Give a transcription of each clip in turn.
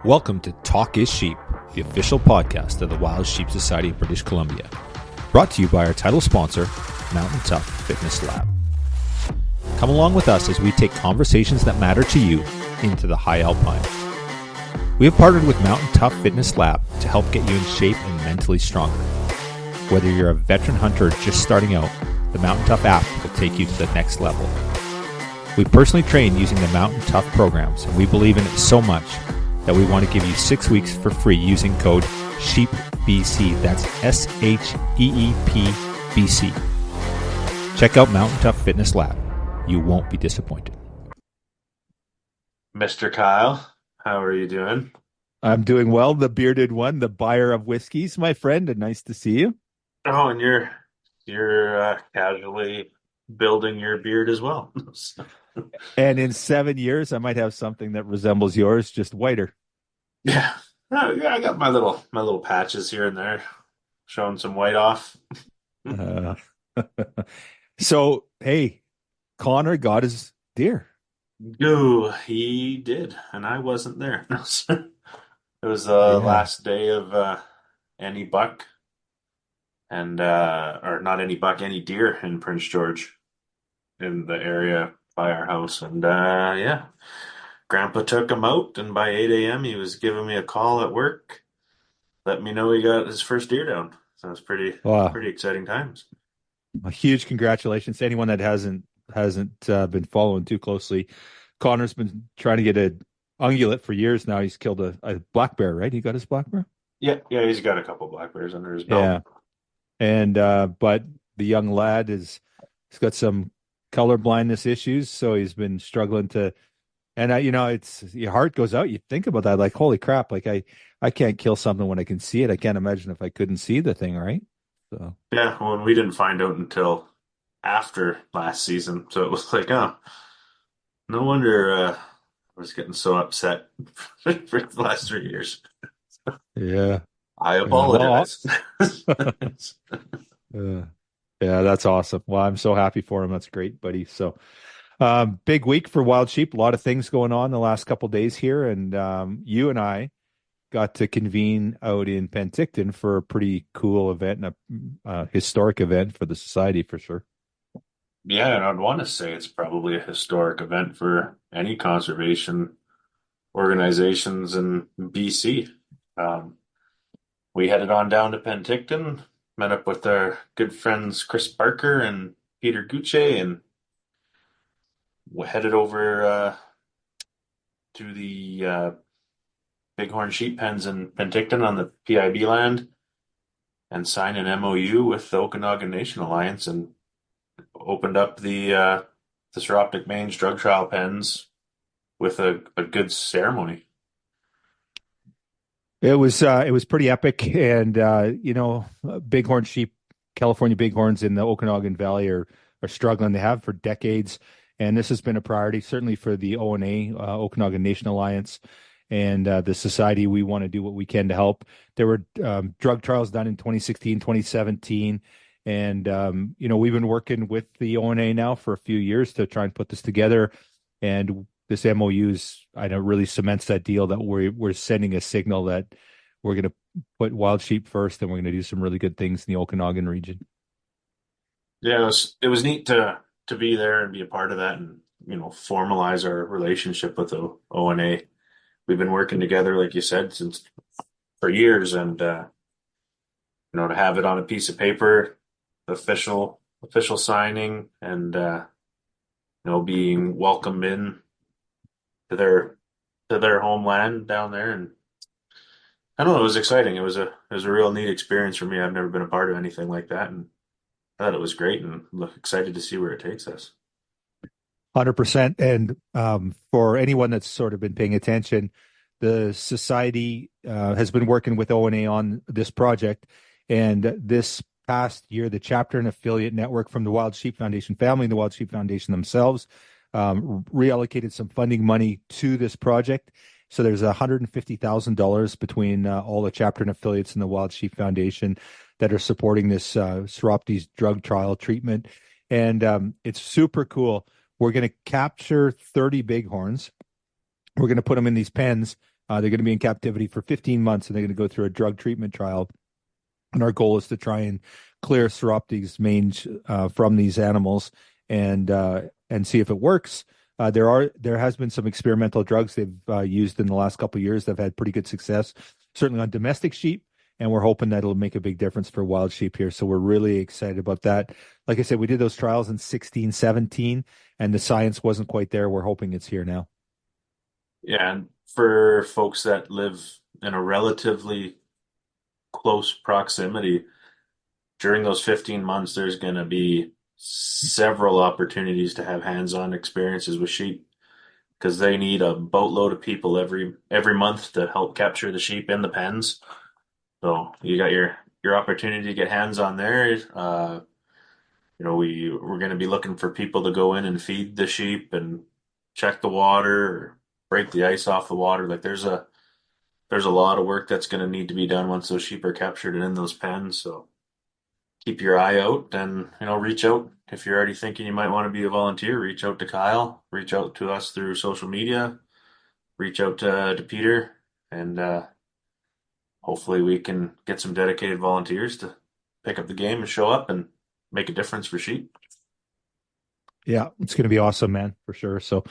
Welcome to Talk is Sheep, the official podcast of the Wild Sheep Society of British Columbia. Brought to you by our title sponsor, Mountain Tough Fitness Lab. Come along with us as we take conversations that matter to you into the high alpine. We have partnered with Mountain Tough Fitness Lab to help get you in shape and mentally stronger. Whether you're a veteran hunter or just starting out, the Mountain Tough app will take you to the next level. We personally train using the Mountain Tough programs, and we believe in it so much that we want to give you 6 weeks for free using code SHEEPBC. That's SHEEPBC. Check out Mountain Tough Fitness Lab. You won't be disappointed. Mr. Kyle, how are you doing? I'm doing well. The bearded one, the buyer of whiskeys, my friend, and nice to see you. Oh, and you're casually building your beard as well. And in 7 years, I might have something that resembles yours, just whiter. Yeah. Oh, yeah, I got my little patches here and there, showing some white off. So, hey, Connor got his deer. Ooh, he did, and I wasn't there. It was the last day of any buck, and or not any buck, any deer in Prince George, in the area by our house, and yeah, Grandpa took him out, and by 8 a.m. he was giving me a call at work, let me know he got his first deer down. So it was pretty exciting times. A huge congratulations to anyone that hasn't been following too closely. Connor's been trying to get an ungulate for years now. He's killed a black bear, right? He got his black bear? Yeah, he's got a couple black bears under his belt. Yeah, and but the young lad he's got some color blindness issues, so he's been struggling to, and it's, your heart goes out. You think about that, like, holy crap, like I can't kill something when I can see it. I can't imagine if I couldn't see the thing, right? So yeah, well, and we didn't find out until after last season, so it was like, oh, no wonder I was getting so upset for the last 3 years. Yeah, I apologize. Yeah, that's awesome. Well, I'm so happy for him. That's great, buddy. So, big week for wild sheep. A lot of things going on the last couple of days here, and you and I got to convene out in Penticton for a pretty cool event and a historic event for the society, for sure. Yeah, and I'd want to say it's probably a historic event for any conservation organizations in BC. We headed on down to Penticton, met up with our good friends Chris Barker and Peter Gucce, and we headed over to the Bighorn sheep pens in Penticton on the PIB land and signed an MOU with the Okanagan Nation Alliance and opened up the Soroptic Mange drug trial pens with a good ceremony. It was pretty epic, and bighorn sheep, California bighorns in the Okanagan Valley are struggling. They have for decades, and this has been a priority certainly for the ONA, Okanagan Nation Alliance, and the society. We want to do what we can to help. There were drug trials done in 2016, 2017, and we've been working with the ONA now for a few years to try and put this together, and this MOU really cements that deal, that we're sending a signal that we're going to put wild sheep first, and we're going to do some really good things in the Okanagan region. Yeah, it was neat to be there and be a part of that, and formalize our relationship with the ONA. We've been working together, like you said, for years, and to have it on a piece of paper, official signing, and being welcomed in to their homeland down there, and I don't know, it was exciting. It was a real neat experience for me. I've never been a part of anything like that, and I thought it was great, and look excited to see where it takes us. 100%. And for anyone that's sort of been paying attention, the society has been working with ONA on this project, and this past year, the chapter and affiliate network from the Wild Sheep Foundation family and the Wild Sheep Foundation themselves reallocated some funding money to this project. So there's $150,000 between all the chapter and affiliates in the Wild Sheep Foundation that are supporting this Soroptes drug trial treatment. And it's super cool. We're going to capture 30 bighorns. We're going to put them in these pens They're going to be in captivity for 15 months, and they're going to go through a drug treatment trial. And our goal is to try and clear Sauroptids mange from these animals and see if it works. There has been some experimental drugs they've used in the last couple of years that have had pretty good success, certainly on domestic sheep, and we're hoping that it'll make a big difference for wild sheep here. So we're really excited about that. Like I said, we did those trials in 16, 17, and the science wasn't quite there. We're hoping it's here now. Yeah, and for folks that live in a relatively close proximity, during those 15 months, there's going to be several opportunities to have hands-on experiences with sheep because they need a boatload of people every month to help capture the sheep in the pens. So you got your opportunity to get hands-on there. We're going to be looking for people to go in and feed the sheep and check the water, or break the ice off the water. Like there's a lot of work that's going to need to be done once those sheep are captured and in those pens. So keep your eye out and reach out if you're already thinking you might want to be a volunteer. Reach out to Kyle, reach out to us through social media, reach out to Peter, and hopefully we can get some dedicated volunteers to pick up the game and show up and make a difference for sheep. Yeah, it's going to be awesome, man, for sure. So,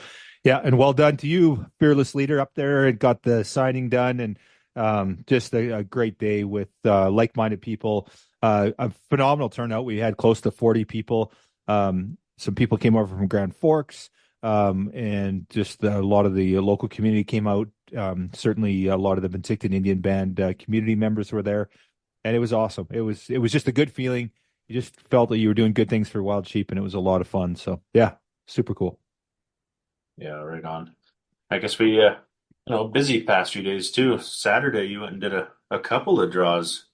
yeah, and well done to you, fearless leader up there, and got the signing done, and just a great day with like-minded people. A phenomenal turnout. We had close to 40 people. Some people came over from Grand Forks, and just a lot of the local community came out. Certainly, a lot of the Penticton Indian Band community members were there, and it was awesome. It was just a good feeling. You just felt that you were doing good things for wild sheep, and it was a lot of fun. So yeah, super cool. Yeah, right on. I guess we, busy past few days too. Saturday, you went and did a couple of draws.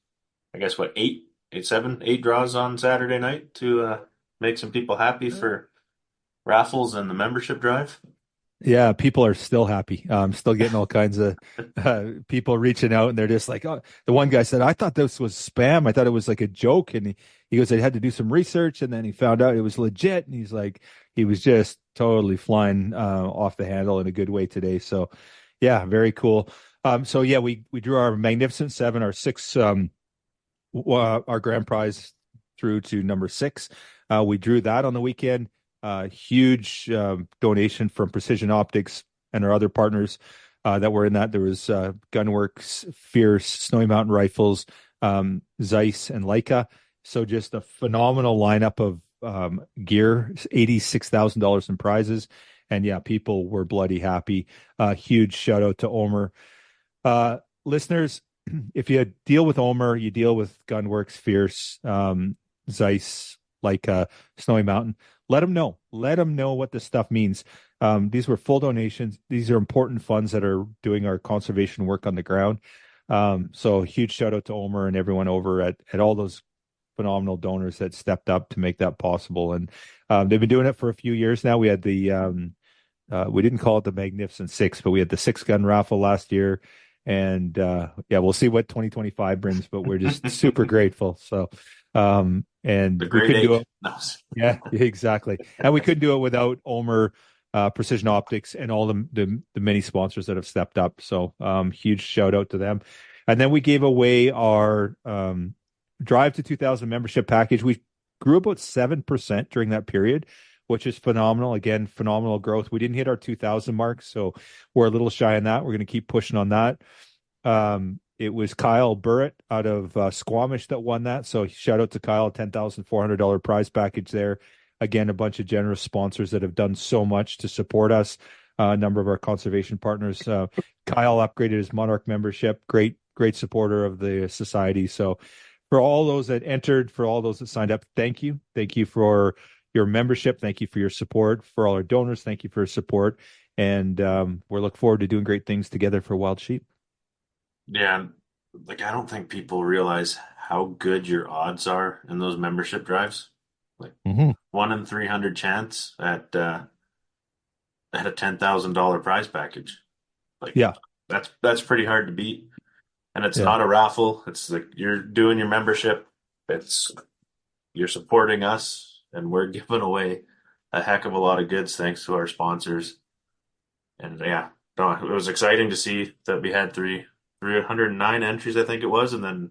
I guess what, eight draws on Saturday night to make some people happy for raffles and the membership drive. Yeah, people are still happy. Still getting all kinds of people reaching out, and they're just like, oh, the one guy said, I thought this was spam. I thought it was like a joke. And he goes, I had to do some research, and then he found out it was legit. And he's like, he was just totally flying off the handle in a good way today. So, yeah, very cool. So yeah, we drew our Magnificent Seven, our six, our grand prize through to number six. We drew that on the weekend. Huge donation from Precision Optics and our other partners that were in that. There was Gunworks, Fierce, Snowy Mountain Rifles, Zeiss, and Leica. So just a phenomenal lineup of gear, $86,000 in prizes. And yeah, people were bloody happy. Huge shout out to Omer. Listeners, if you deal with Omer, you deal with Gunworks, Fierce, Zeiss, Leica, Snowy Mountain. Let them know. Let them know what this stuff means. These were full donations. These are important funds that are doing our conservation work on the ground. So huge shout out to Omer and everyone over at all those phenomenal donors that stepped up to make that possible. And they've been doing it for a few years now. We had we didn't call it the Magnificent Six, but we had the 6-gun raffle last year. And yeah, we'll see what 2025 brings, but we're just super grateful. So, and The we grade couldn't do eight. it. No. Yeah, exactly. And we couldn't do it without Omer, Precision Optics, and all the many sponsors that have stepped up. So huge shout out to them. And then we gave away our Drive to 2000 membership package. We grew about 7% during that period, which is phenomenal. Again, phenomenal growth. We didn't hit our 2000 mark, so we're a little shy on that. We're going to keep pushing on that. It was Kyle Burrett out of Squamish that won that. So shout out to Kyle, $10,400 prize package there. Again, a bunch of generous sponsors that have done so much to support us. A number of our conservation partners. Kyle upgraded his Monarch membership. Great supporter of the society. So for all those that entered, for all those that signed up, thank you. Thank you for your membership. Thank you for your support. For all our donors, thank you for your support. And we're looking forward to doing great things together for wild sheep. Yeah, like I don't think people realize how good your odds are in those membership drives. Like Mm-hmm. 1 in 300 chance at a $10,000 prize package. Like Yeah. that's pretty hard to beat. And it's Yeah. not a raffle. It's like you're doing your membership. It's You're supporting us, and we're giving away a heck of a lot of goods thanks to our sponsors. And yeah, no, it was exciting to see that we had 309 entries, I think it was, and then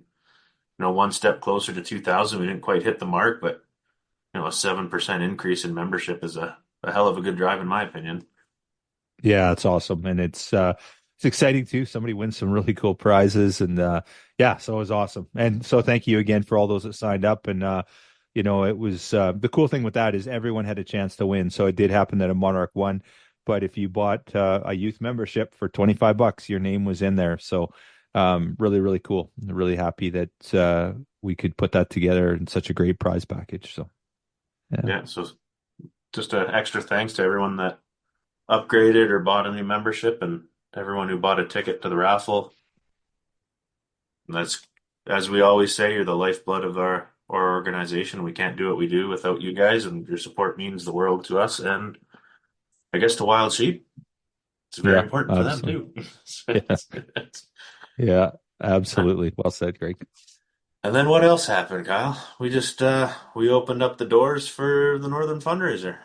one step closer to 2,000. We didn't quite hit the mark, but a 7% increase in membership is a hell of a good drive, in my opinion. Yeah, it's awesome. And it's exciting too. Somebody wins some really cool prizes and yeah, so it was awesome. And so thank you again for all those that signed up. And it was the cool thing with that is everyone had a chance to win. So it did happen that a Monarch won. But if you bought a youth membership for $25, your name was in there. So really, really cool. Really happy that we could put that together in such a great prize package. So yeah. Yeah, so just an extra thanks to everyone that upgraded or bought a new membership and everyone who bought a ticket to the raffle. And that's, as we always say, you're the lifeblood of our organization. We can't do what we do without you guys, and your support means the world to us. And I guess to Wild Sheep, it's very Yeah, important for them absolutely. too. Yeah. Yeah, absolutely. Well said, Greg. And then what else happened, Kyle? We just we opened up the doors for the Northern Fundraiser.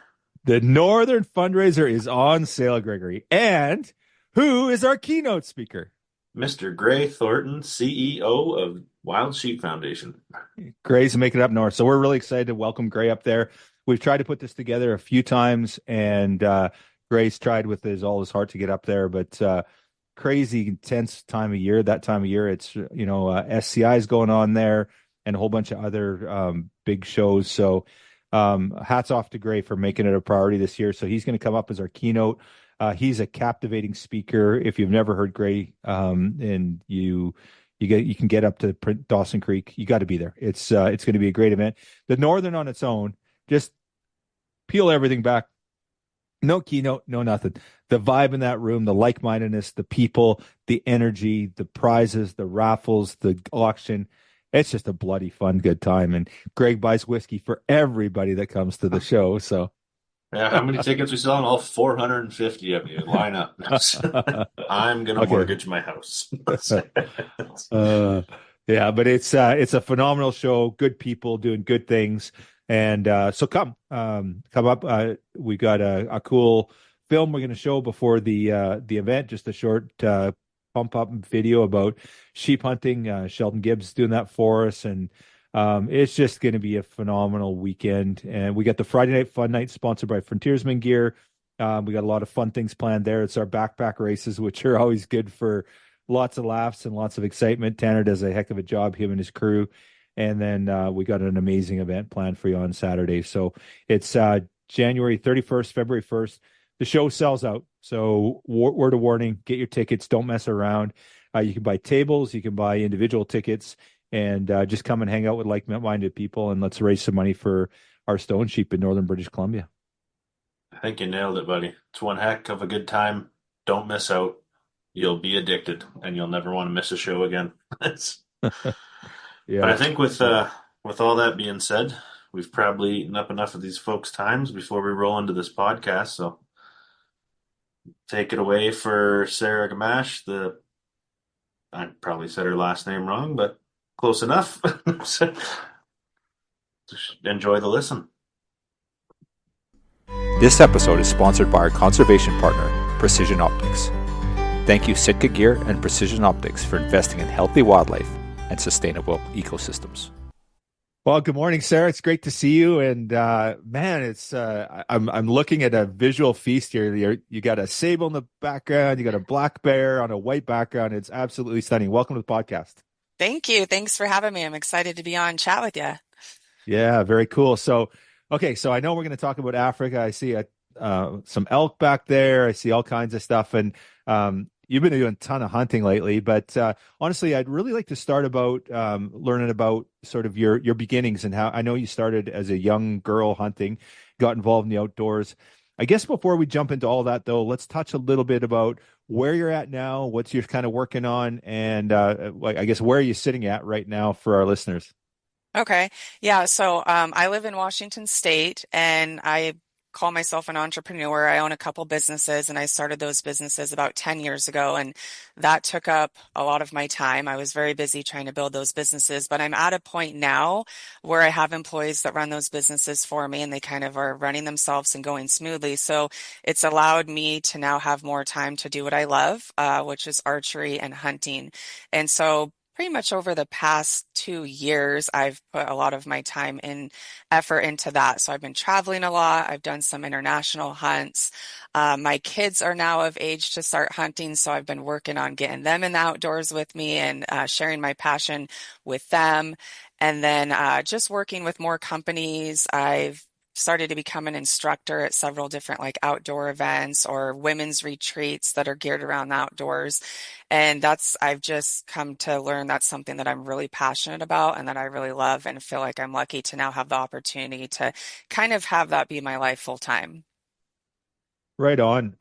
The Northern Fundraiser is on sale, Gregory. And who is our keynote speaker? Mr. Gray Thornton, CEO of Wild Sheep Foundation. Gray's making it up north. So we're really excited to welcome Gray up there. We've tried to put this together a few times, and Gray's tried with all his heart to get up there, but crazy intense time of year. That time of year, it's SCI is going on there and a whole bunch of other big shows. So hats off to Gray for making it a priority this year. So he's going to come up as our keynote. He's a captivating speaker. If you've never heard Gray, and you can get up to Dawson Creek, you got to be there. It's going to be a great event. The Northern on its own, just peel everything back. No keynote, no nothing. The vibe in that room, the like-mindedness, the people, the energy, the prizes, the raffles, the auction. It's just a bloody fun, good time. And Greg buys whiskey for everybody that comes to the show. So Yeah, how many tickets we selling? All 450 of you. Line up. I'm gonna okay. mortgage my house. uh, yeah, but it's a phenomenal show. Good people doing good things, and so come up. We got a cool film we're going to show before the event. Just a short pump up video about sheep hunting. Sheldon Gibbs doing that for us, and it's just going to be a phenomenal weekend. And we got the Friday Night Fun Night sponsored by Frontiersman Gear. We got a lot of fun things planned there. It's our backpack races, which are always good for lots of laughs and lots of excitement. Tanner does a heck of a job, him and his crew. And then we got an amazing event planned for you on Saturday. So it's January 31st, February 1st. The show sells out. So word of warning, get your tickets. Don't mess around. You can buy tables. You can buy individual tickets. And just come and hang out with like-minded people. And let's raise some money for our stone sheep in northern British Columbia. I think you nailed it, buddy. It's one heck of a good time. Don't miss out. You'll be addicted, and you'll never want to miss a show again. But Yeah. I think with all that being said, we've probably eaten up enough of these folks' times before we roll into this podcast. So take it away for Sara Gamache. I probably said her last name wrong, but close enough. Enjoy the listen. This episode is sponsored by our conservation partner, Precision Optics. Thank you, Sitka Gear and Precision Optics, for investing in healthy wildlife and sustainable ecosystems. Well, good morning, Sara. It's great to see you. And man, it's I'm looking at a visual feast here. You got a sable in the background, you got a black bear on a white background. It's absolutely stunning. Welcome to the podcast. Thank you. Thanks for having me. I'm excited to be on chat with you. Yeah, very cool. So, okay, so I know we're going to talk about Africa. I see some elk back there. I see all kinds of stuff, and you've been doing a ton of hunting lately. But honestly, I'd really like to start about learning about sort of your beginnings and how I know you started as a young girl hunting, got involved in the outdoors. I guess before we jump into all that, though, let's touch a little bit about where you're at now, what you're kind of working on, and I guess where are you sitting at right now for our listeners? Okay. Yeah. So I live in Washington State and I call myself an entrepreneur. I own a couple businesses and I started those businesses about 10 years ago. And that took up a lot of my time. I was very busy trying to build those businesses, but I'm at a point now where I have employees that run those businesses for me and they kind of are running themselves and going smoothly. So it's allowed me to now have more time to do what I love, which is archery and hunting. And so pretty much over the past 2 years, I've put a lot of my time and effort into that. So I've been traveling a lot. I've done some international hunts. My kids are now of age to start hunting, so I've been working on getting them in the outdoors with me and sharing my passion with them. And then just working with more companies. I've started to become an instructor at several different like outdoor events or women's retreats that are geared around the outdoors. And I've just come to learn that's something that I'm really passionate about and that I really love and feel like I'm lucky to now have the opportunity to kind of have that be my life full time. Right on.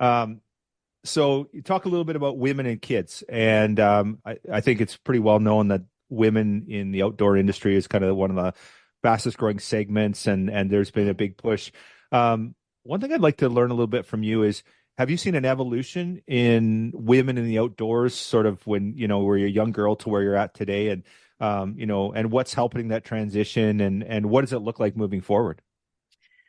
So you talk a little bit about women and kids, and I think it's pretty well known that women in the outdoor industry is kind of one of the fastest growing segments, and there's been a big push. One thing I'd like to learn a little bit from you is, have you seen an evolution in women in the outdoors, sort of when, were you a young girl to where you're at today, and and what's helping that transition, and what does it look like moving forward?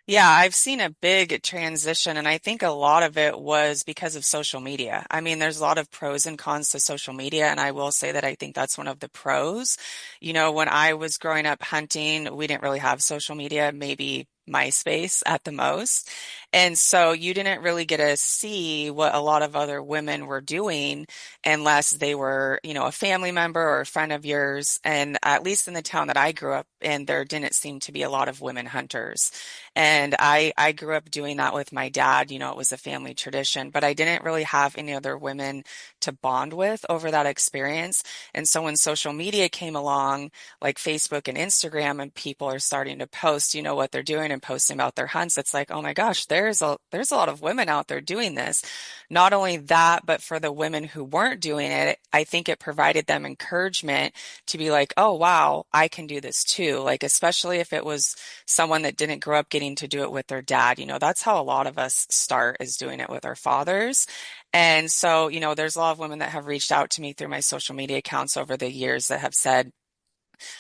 Yeah, I've seen a big transition, and I think a lot of it was because of social media. I mean, there's a lot of pros and cons to social media, and I will say that I think that's one of the pros. When I was growing up hunting, we didn't really have social media, maybe MySpace at the most. And so you didn't really get to see what a lot of other women were doing unless they were, a family member or a friend of yours. And at least in the town that I grew up in, there didn't seem to be a lot of women hunters. And I grew up doing that with my dad. It was a family tradition, but I didn't really have any other women to bond with over that experience. And so when social media came along, like Facebook and Instagram, and people are starting to post, what they're doing and posting about their hunts, it's like, oh my gosh, there's a lot of women out there doing this. Not only that, but for the women who weren't doing it, I think it provided them encouragement to be like, oh wow, I can do this too. Like, especially if it was someone that didn't grow up getting to do it with their dad. That's how a lot of us start, is doing it with our fathers. And so, there's a lot of women that have reached out to me through my social media accounts over the years that have said,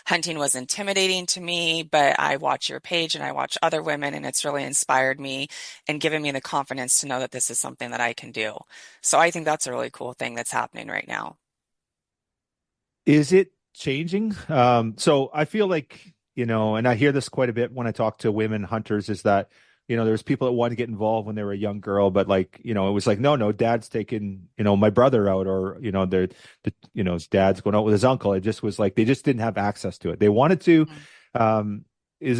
hunting was intimidating to me, but I watch your page and I watch other women, and it's really inspired me and given me the confidence to know that this is something that I can do. So I think that's a really cool thing that's happening right now. Is it changing? So I feel like, and I hear this quite a bit when I talk to women hunters, is that, there's people that want to get involved when they were a young girl, but like, it was like, no, dad's taking, my brother out, or, his dad's going out with his uncle. It just was like, they just didn't have access to it. They wanted to. Um, is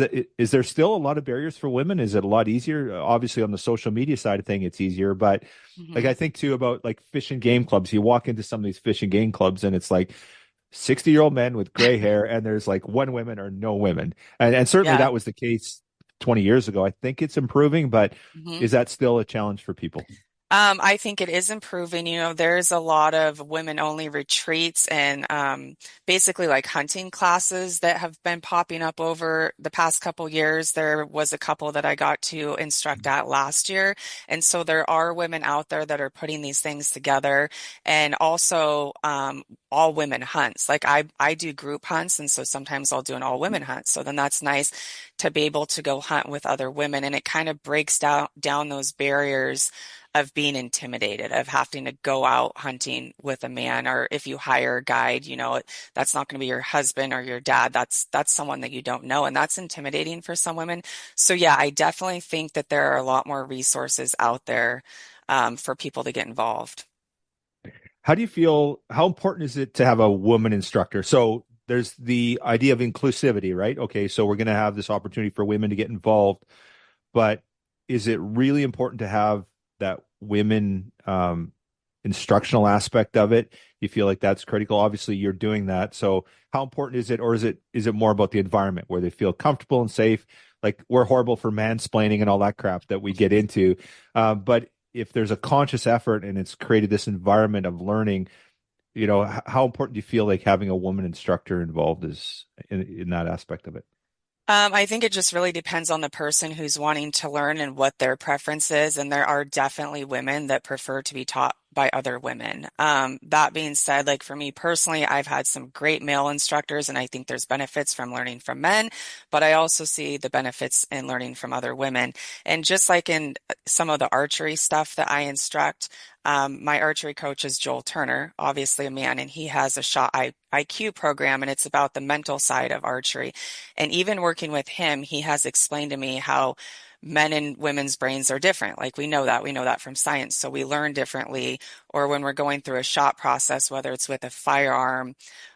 there still a lot of barriers for women? Is it a lot easier? Obviously on the social media side of thing, it's easier, but like, I think too about like fish and game clubs. You walk into some of these fish and game clubs and it's like 60-year-old men with gray hair, and there's like one woman or no women. And certainly Yeah. that was the case 20 years ago. I think it's improving, but Mhm. is that still a challenge for people? I think it is improving. There's a lot of women-only retreats and basically like hunting classes that have been popping up over the past couple years. There was a couple that I got to instruct at last year. And so there are women out there that are putting these things together, and also all women hunts. Like I do group hunts, and so sometimes I'll do an all women hunt. So then that's nice to be able to go hunt with other women, and it kind of breaks down those barriers of being intimidated, of having to go out hunting with a man, or if you hire a guide, that's not going to be your husband or your dad. That's someone that you don't know, and that's intimidating for some women. So yeah, I definitely think that there are a lot more resources out there for people to get involved. How do you feel? How important is it to have a woman instructor? So there's the idea of inclusivity, right? Okay, so we're going to have this opportunity for women to get involved, but is it really important to have that women instructional aspect of it? You feel like that's critical? Obviously, you're doing that. So how important is it, or is it more about the environment where they feel comfortable and safe? Like, we're horrible for mansplaining and all that crap that we get into, but if there's a conscious effort and it's created this environment of learning, how important do you feel like having a woman instructor involved is in that aspect of it? I think it just really depends on the person who's wanting to learn and what their preference is. And there are definitely women that prefer to be taught by other women. That being said, like for me personally, I've had some great male instructors, and I think there's benefits from learning from men, but I also see the benefits in learning from other women. And just like in some of the archery stuff that I instruct, my archery coach is Joel Turner, obviously a man, and he has a IQ program, and it's about the mental side of archery. And even working with him, he has explained to me how men and women's brains are different. Like we know that from science. So we learn differently, or when we're going through a shot process, whether it's with a firearm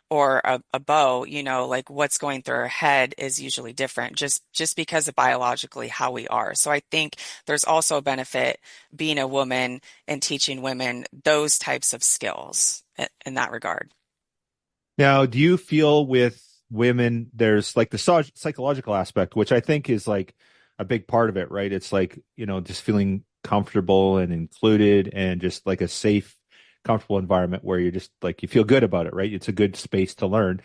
or a bow, like what's going through our head is usually different just because of biologically how we are. So I think there's also a benefit being a woman and teaching women those types of skills in that regard. Now, do you feel with women, there's like the psychological aspect, which I think is like a big part of it, right? It's like, just feeling comfortable and included and just like a safe, comfortable environment where you're just like, you feel good about it, right? It's a good space to learn.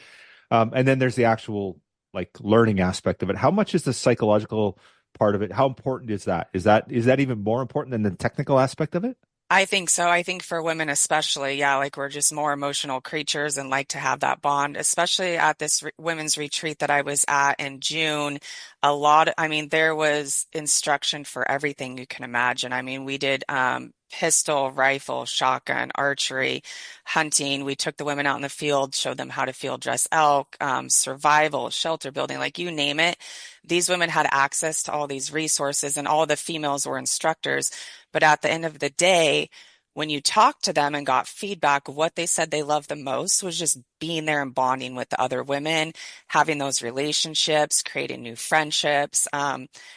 And then there's the actual like learning aspect of it. How much is the psychological part of it? How important is that? Is that even more important than the technical aspect of it? I think so. I think for women especially, yeah, like we're just more emotional creatures and like to have that bond, especially at this women's retreat that I was at in June. I mean, there was instruction for everything you can imagine. I mean, we did pistol, rifle, shotgun, archery, hunting. We took the women out in the field, showed them how to field dress elk, survival, shelter building, like you name it. These women had access to all these resources, and all the females were instructors. But at the end of the day, when you talked to them and got feedback, what they said they loved the most was just being there and bonding with the other women, having those relationships, creating new friendships,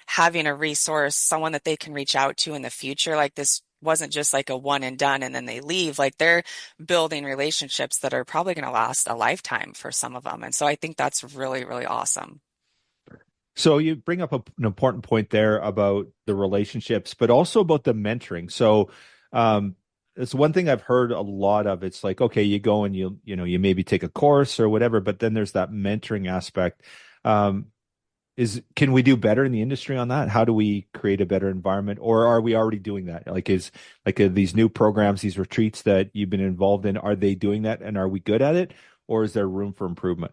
having a resource, someone that they can reach out to in the future. Like this wasn't just like a one and done and then they leave. Like they're building relationships that are probably going to last a lifetime for some of them. And so I think that's really, really awesome. So you bring up an important point there about the relationships, but also about the mentoring. So it's one thing I've heard a lot of. It's like, okay, you go and you maybe take a course or whatever, but then there's that mentoring aspect. Can we do better in the industry on that? How do we create a better environment, or are we already doing that? These new programs, these retreats that you've been involved in, are they doing that, and are we good at it, or is there room for improvement?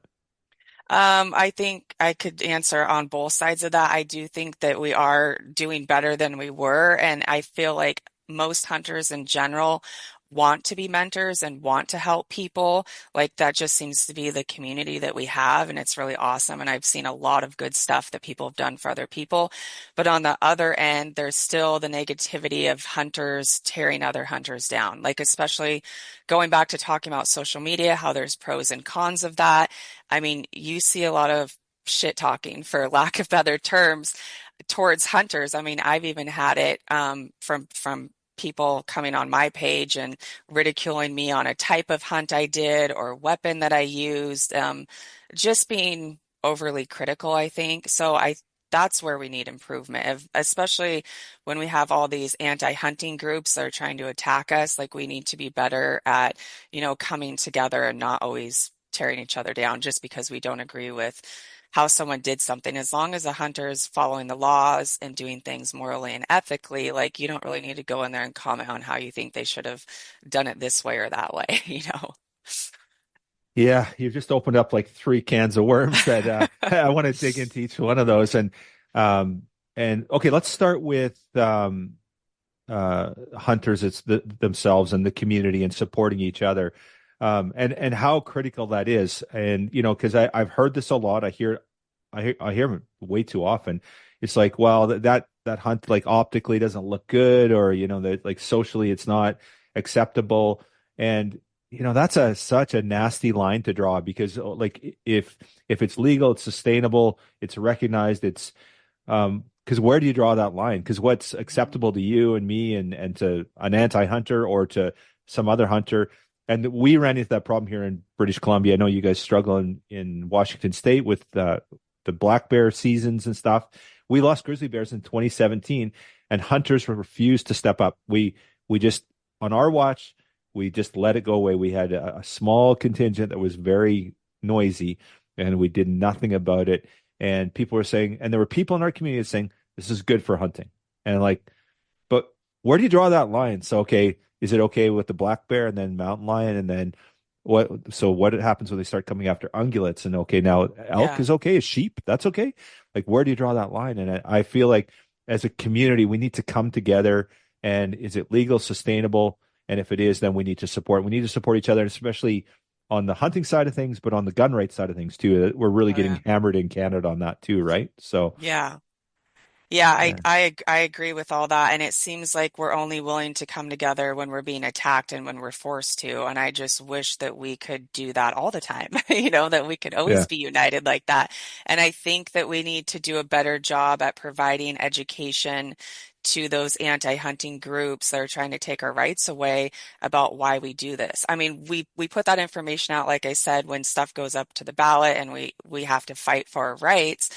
I think I could answer on both sides of that. I do think that we are doing better than we were, and I feel like most hunters in general want to be mentors and want to help people. Like that just seems to be the community that we have, and it's really awesome. And I've seen a lot of good stuff that people have done for other people. But on the other end, there's still the negativity of hunters tearing other hunters down. Like especially going back to talking about social media, how there's pros and cons of that. I mean, you see a lot of shit talking, for lack of better terms, towards hunters. I mean, I've even had it from people coming on my page and ridiculing me on a type of hunt I did or weapon that I used, just being overly critical, I think. So that's where we need improvement, especially when we have all these anti-hunting groups that are trying to attack us. Like we need to be better at, coming together and not always tearing each other down just because we don't agree with how someone did something. As long as a hunter is following the laws and doing things morally and ethically, like you don't really need to go in there and comment on how you think they should have done it this way or that way. Yeah, you've just opened up like three cans of worms that I want to dig into each one of those. And okay, let's start with hunters. It's themselves and the community and supporting each other. And how critical that is. And, because I've heard this a lot. I hear it way too often. It's like, well, that hunt like optically doesn't look good, or, that like socially it's not acceptable. And, that's such a nasty line to draw, because like if it's legal, it's sustainable, it's recognized, it's because where do you draw that line? Because what's acceptable to you and me and to an anti-hunter or to some other hunter. And we ran into that problem here in British Columbia. I know you guys struggle in Washington State with the black bear seasons and stuff. We lost grizzly bears in 2017, and hunters refused to step up. We just, on our watch, we just let it go away. We had a small contingent that was very noisy, and we did nothing about it. and people were saying, and there were people in our community saying this is good for hunting, and like, but where do you draw that line? So okay, is it okay with the black bear and then mountain lion and then what? So what happens when they start coming after ungulates? And okay, now elk Yeah. is okay, is sheep that's okay. Like where do you draw that line? And I feel like as a community we need to come together. And is it legal, sustainable? And if it is, then we need to support. We need to support each other, especially on the hunting side of things, but on the gun rights side of things too. We're really Oh yeah. getting hammered in Canada on that too, right? So Yeah. Yeah, yeah, I agree with all that, and it seems like we're only willing to come together when we're being attacked and when we're forced to. And I just wish that we could do that all the time, that we could always yeah. be united like that. And I think that we need to do a better job at providing education to those anti-hunting groups that are trying to take our rights away about why we do this. I mean, we put that information out, like I said, when stuff goes up to the ballot and we have to fight for our rights.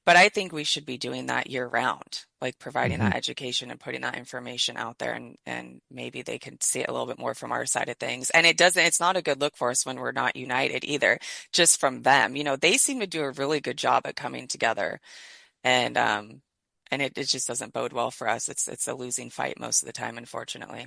But I think we should be doing that year round, like providing Hmm. that education and putting that information out there and maybe they can see it a little bit more from our side of things. And it's not a good look for us when we're not united either, just from them. They seem to do a really good job at coming together and it just doesn't bode well for us. It's a losing fight most of the time, unfortunately.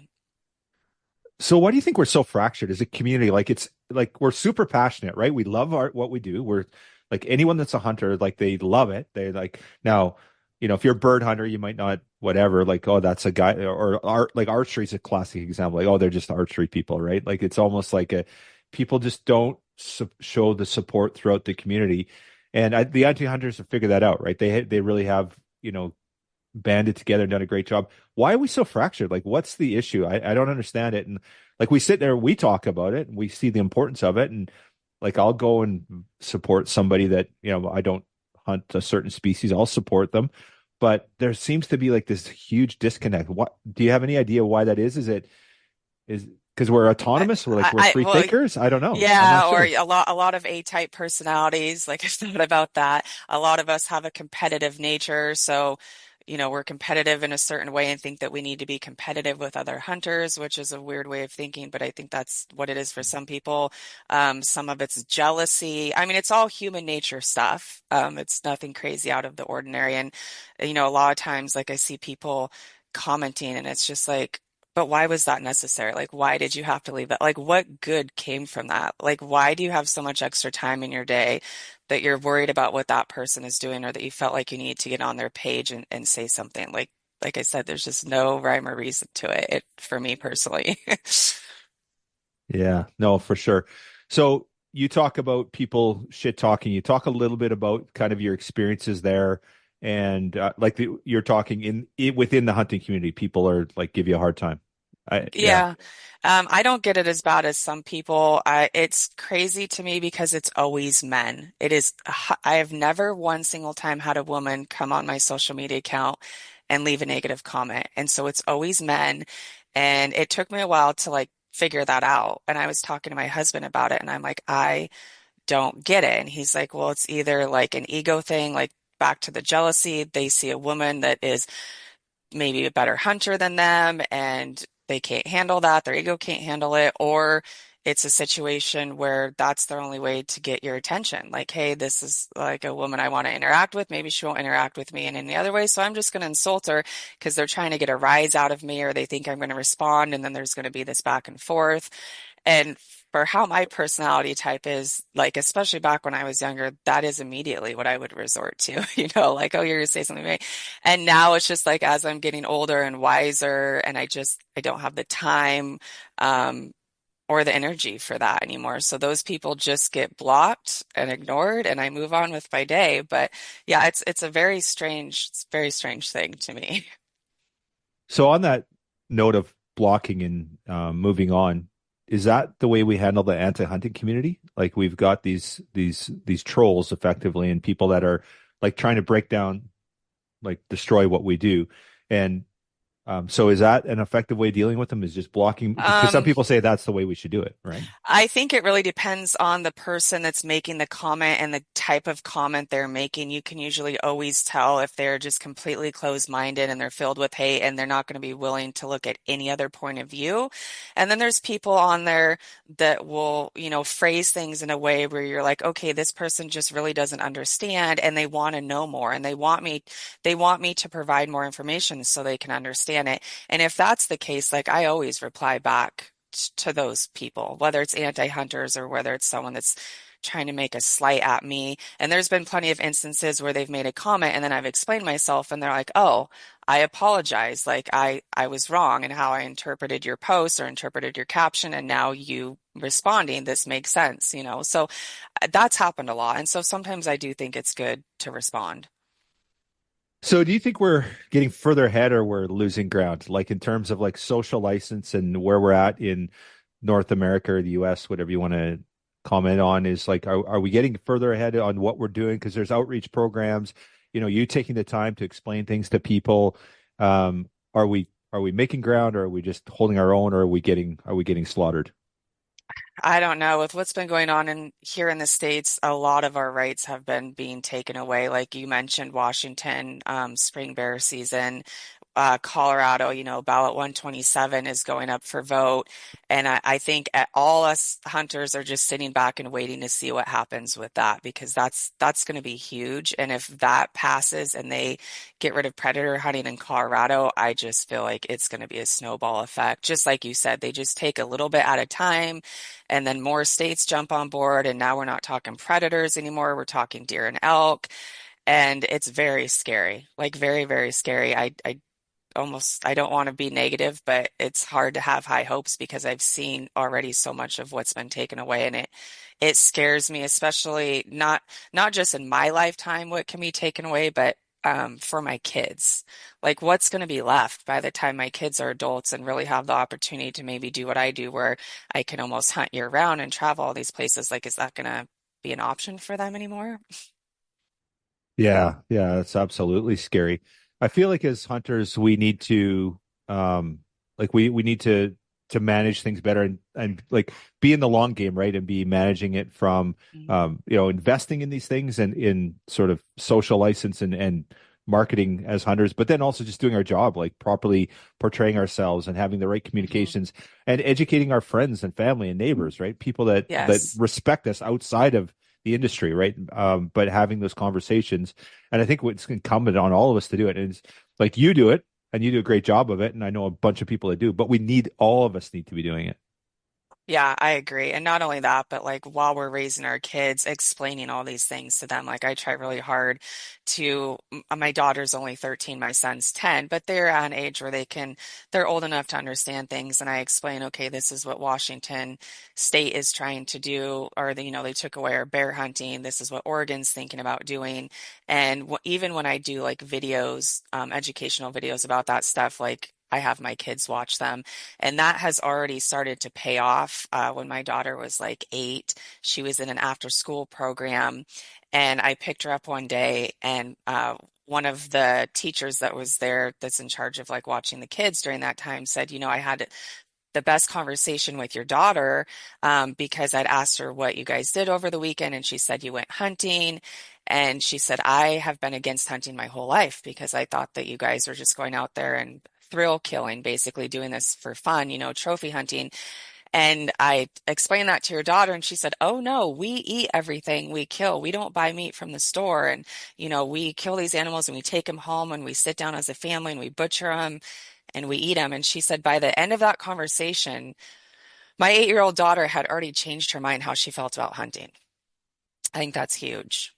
So why do you think we're so fractured as a community? Like it's like we're super passionate, right? We love what we do. We're like anyone that's a hunter, like they love it. They like now, if you're a bird hunter, you might not whatever, like, oh, that's a guy or art like archery is a classic example. Like, oh, they're just archery people, right? Like it's almost like people just don't show the support throughout the community. And the anti-hunters have figured that out, right? They really have, banded together and done a great job. Why are we so fractured? Like, what's the issue? I don't understand it. And like we sit there, we talk about it, and we see the importance of it. And like, I'll go and support somebody that, I don't hunt a certain species. I'll support them. But there seems to be like this huge disconnect. What do you have any idea why that is? Is because we're I, autonomous? We're free well, thinkers? I don't know. I'm not yeah, or sure. a lot of A-type personalities. Like I've thought about that. A lot of us have a competitive nature, so we're competitive in a certain way and think that we need to be competitive with other hunters, which is a weird way of thinking, but I think that's what it is for some people. Some of it's jealousy. I mean, it's all human nature stuff. It's nothing crazy out of the ordinary. And a lot of times, like I see people commenting, and it's just like, but why was that necessary? Like, why did you have to leave that? Like, what good came from that? Like, why do you have so much extra time in your day that you're worried about what that person is doing or that you felt like you need to get on their page and say something? Like I said, there's just no rhyme or reason to it for me personally. Yeah, no, for sure. So you talk about people shit talking. You talk a little bit about kind of your experiences there, and you're talking within the hunting community, people are like give you a hard time. Yeah, Yeah. I don't get it as bad as some people. It's crazy to me because it's always men. I have never one single time had a woman come on my social media account and leave a negative comment. And so it's always men. And it took me a while to like figure that out. And I was talking to my husband about it and I'm like, I don't get it. And he's like, well, it's either like an ego thing, like back to the jealousy. They see a woman that is maybe a better hunter than them and they can't handle that, their ego can't handle it, or it's a situation where that's their only way to get your attention. Like, hey, this is like a woman I want to interact with. Maybe she won't interact with me in any other way. So I'm just going to insult her because they're trying to get a rise out of me or they think I'm going to respond. And then there's going to be this back and forth. And for how my personality type is, like, especially back when I was younger, that is immediately what I would resort to, like, oh, you're going to say something to me. And now it's just like, as I'm getting older and wiser, and I don't have the time, or the energy for that anymore. So those people just get blocked and ignored, and I move on with my day. But yeah, it's a very strange thing to me. so on that note of blocking and moving on, is that the way we handle the anti-hunting community? Like we've got these trolls effectively and people that are like trying to break down, like destroy what we do. And So is that an effective way of dealing with them, is just blocking? Because some Um, people say that's the way we should do it, right? I think it really depends on the person that's making the comment and the type of comment they're making. You can usually always tell if they're just completely closed-minded and they're filled with hate and they're not going to be willing to look at any other point of view. And then there's people on there that will, phrase things in a way where you're like, okay, this person just really doesn't understand and they want to know more and they want me to provide more information so they can understand it. And if that's the case, like I always reply back to those people, whether it's anti-hunters or whether it's someone that's trying to make a slight at me. And there's been plenty of instances where they've made a comment and then I've explained myself and they're like, "Oh, I apologize. Like I was wrong in how I interpreted your post or interpreted your caption and now you responding, this makes sense." So that's happened a lot. And so sometimes I do think it's good to respond. So do you think we're getting further ahead or we're losing ground, like in terms of like social license and where we're at in North America or the US, whatever you want to comment on, is like, are we getting further ahead on what we're doing? Because there's outreach programs, you taking the time to explain things to people. Are we making ground, or are we just holding our own, or are we getting slaughtered? I don't know. With what's been going on here in the States, a lot of our rights have been being taken away. Like you mentioned, Washington, spring bear season, Colorado, ballot 127 is going up for vote. And I think all us hunters are just sitting back and waiting to see what happens with that because that's going to be huge. And if that passes and they get rid of predator hunting in Colorado, I just feel like it's going to be a snowball effect. Just like you said, they just take a little bit at a time and then more states jump on board. And now we're not talking predators anymore. We're talking deer and elk. And it's very scary, like very, very scary. I don't want to be negative, but it's hard to have high hopes because I've seen already so much of what's been taken away and it scares me, especially not just in my lifetime what can be taken away, but for my kids. Like what's going to be left by the time my kids are adults and really have the opportunity to maybe do what I do where I can almost hunt year round and travel all these places. Like, is that going to be an option for them anymore? Yeah, yeah, that's absolutely scary. I feel like as hunters, we need to like we need to manage things better and like be in the long game, right? And be managing it from investing in these things and in sort of social license and marketing as hunters, but then also just doing our job, like properly portraying ourselves and having the right Mhm. communications and educating our friends and family and neighbors, right? People that Yes. respect us outside of the industry, right? But having those conversations, and I think what's incumbent on all of us to do it is like you do it, and you do a great job of it, and I know a bunch of people that do, but all of us need to be doing it. Yeah, I agree. And not only that, but like while we're raising our kids, explaining all these things to them. Like I try really hard my daughter's only 13, my son's 10, but they're at an age where they're old enough to understand things. And I explain, okay, this is what Washington state is trying to do, or they took away our bear hunting. This is what Oregon's thinking about doing. And even when I do like videos, educational videos about that stuff, like I have my kids watch them. And that has already started to pay off. When my daughter was like 8, she was in an after school program, and I picked her up one day, and one of the teachers that was there that's in charge of like watching the kids during that time said, I had the best conversation with your daughter because I'd asked her what you guys did over the weekend, and she said you went hunting. And she said, I have been against hunting my whole life because I thought that you guys were just going out there and thrill killing, basically doing this for fun, trophy hunting. And I explained that to your daughter, and she said, "Oh no, we eat everything we kill. We don't buy meat from the store. And, we kill these animals and we take them home and we sit down as a family and we butcher them and we eat them." And she said, by the end of that conversation, my 8-year-old daughter had already changed her mind how she felt about hunting. I think that's huge.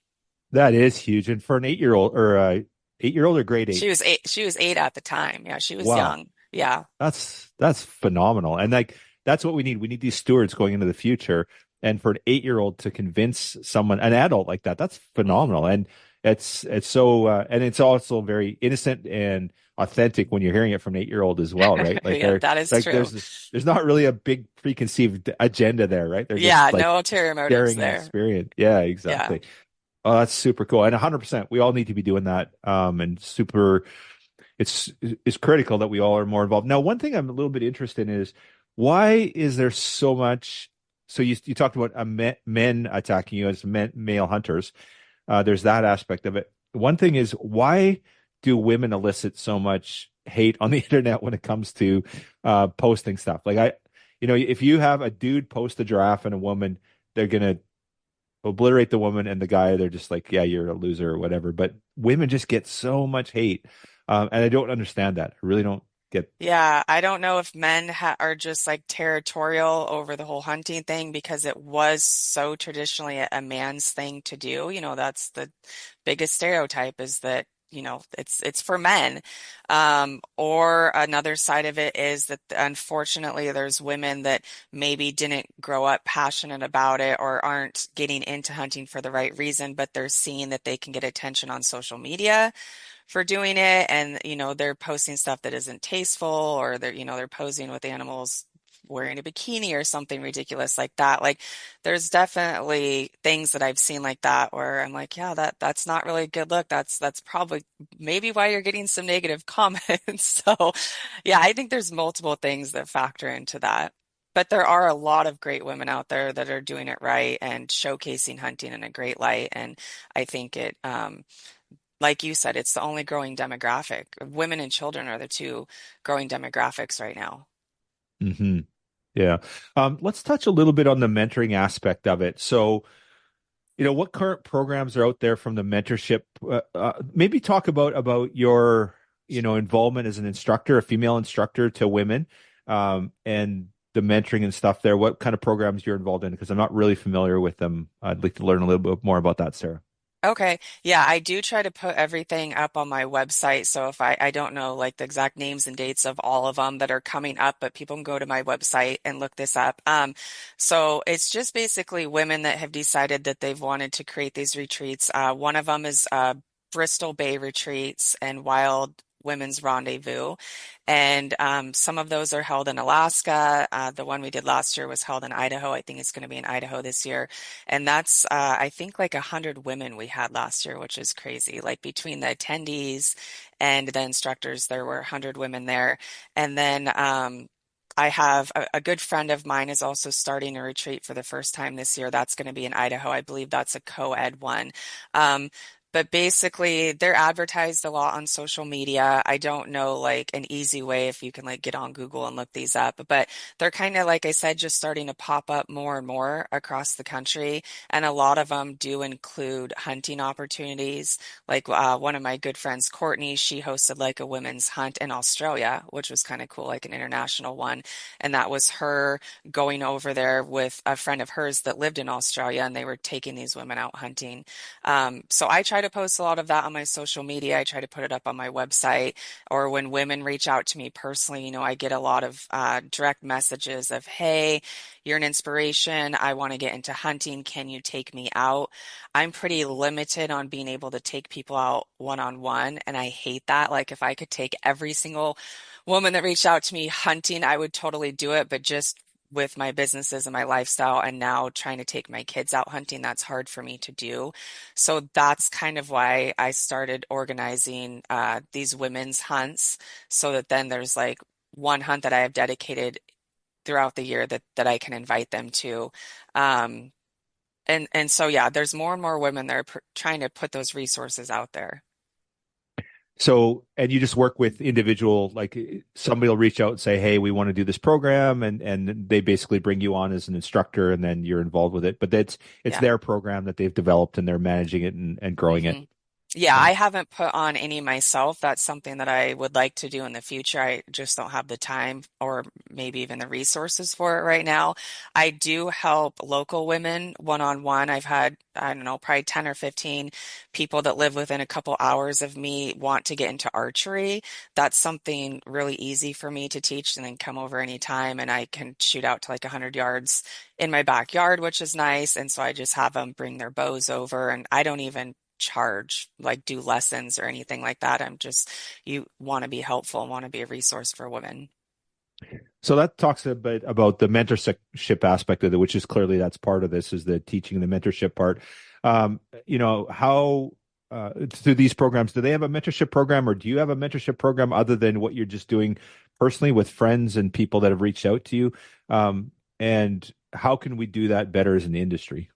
That is huge. And for an 8-year-old or 8-year-old or grade She eight, was 8, she was 8 at the time. Yeah, she was wow, young. Yeah. that's phenomenal. And like that's what we need. We need these stewards going into the future. And for an 8-year-old to convince someone, an adult like that, that's phenomenal. And it's so and it's also very innocent and authentic when you're hearing it from an 8-year-old as well, right? Like Yeah, they're that is like true. there's not really a big preconceived agenda there, right? They're just Yeah, like no ulterior motives sharing an there. experience. Yeah, Yeah. exactly. Oh, that's super cool. And 100%, we all need to be doing that. And super, it's critical that we all are more involved. Now, one thing I'm a little bit interested in is why is there so much? So you talked about men attacking you as male hunters. There's that aspect of it. One thing is, why do women elicit so much hate on the internet when it comes to posting stuff? Like if you have a dude post a giraffe and a woman, they're gonna obliterate the woman, and the guy, they're just like, yeah, you're a loser or whatever. But women just get so much hate, and I don't understand that. I really don't get. Yeah, I don't know if men ha are just like territorial over the whole hunting thing because it was so traditionally a man's thing to do. That's the biggest stereotype is that, it's for men. Or another side of it is that unfortunately there's women that maybe didn't grow up passionate about it or aren't getting into hunting for the right reason, but they're seeing that they can get attention on social media for doing it, and they're posting stuff that isn't tasteful, or they're posing with animals wearing a bikini or something ridiculous like that. Like there's definitely things that I've seen like that where I'm like, yeah, that's not really a good look. That's probably maybe why you're getting some negative comments. So yeah, I think there's multiple things that factor into that. But there are a lot of great women out there that are doing it right and showcasing hunting in a great light. And I think like you said, it's the only growing demographic. Women and children are the two growing demographics right now. Hmm. Yeah. Let's touch a little bit on the mentoring aspect of it. So, what current programs are out there from the mentorship? Maybe talk about your, involvement as an instructor, a female instructor to women, and the mentoring and stuff there. What kind of programs you're involved in? Because I'm not really familiar with them. I'd like to learn a little bit more about that, Sarah. Okay. Yeah, I do try to put everything up on my website. So if I don't know like the exact names and dates of all of them that are coming up, but people can go to my website and look this up. So it's just basically women that have decided that they've wanted to create these retreats. One of them is Bristol Bay Retreats and Wild Women's Rendezvous. And some of those are held in Alaska. The one we did last year was held in Idaho. I think it's going to be in Idaho this year. And that's, I think, like 100 women we had last year, which is crazy. Like between the attendees and the instructors, there were 100 women there. And then I have a good friend of mine is also starting a retreat for the first time this year. That's going to be in Idaho. I believe that's a co-ed one. Um, but basically, they're advertised a lot on social media. I don't know like an easy way if you can like get on Google and look these up, but they're kind of, like I said, just starting to pop up more and more across the country. And a lot of them do include hunting opportunities. Like one of my good friends, Courtney, she hosted like a women's hunt in Australia, which was kind of cool, like an international one. And that was her going over there with a friend of hers that lived in Australia, and they were taking these women out hunting. So I try to post a lot of that on my social media. I try to put it up on my website, or when women reach out to me personally, I get a lot of direct messages of, hey, you're an inspiration. I want to get into hunting. Can you take me out? I'm pretty limited on being able to take people out one-on-one, and I hate that. Like if I could take every single woman that reached out to me hunting, I would totally do it, but just with my businesses and my lifestyle and now trying to take my kids out hunting, that's hard for me to do. So that's kind of why I started organizing these women's hunts, so that then there's like one hunt that I have dedicated throughout the year that I can invite them to. Um, and so yeah, there's more and more women that are trying to put those resources out there. So, and you just work with individual, like somebody will reach out and say, "Hey, we want to do this program," and they basically bring you on as an instructor, and then you're involved with it. But it's Yeah. their program that they've developed, and they're managing it and growing it. hmm Yeah, Yeah. I haven't put on any myself. That's something that I would like to do in the future. I just don't have the time or maybe even the resources for it right now. I do help local women one-on-one. I've had, I don't know, probably 10 or 15 people that live within a couple hours of me want to get into archery. That's something really easy for me to teach and then come over anytime, and I can shoot out to like 100 yards in my backyard, which is nice. And so I just have them bring their bows over, and I don't even charge, like do lessons or anything like that. You want to be helpful and want to be a resource for women. So that talks a bit about the mentorship aspect of it, which is clearly that's part of this is the teaching and the mentorship part. How through these programs, do they have a mentorship program, or do you have a mentorship program other than what you're just doing personally with friends and people that have reached out to you? And how can we do that better as an industry?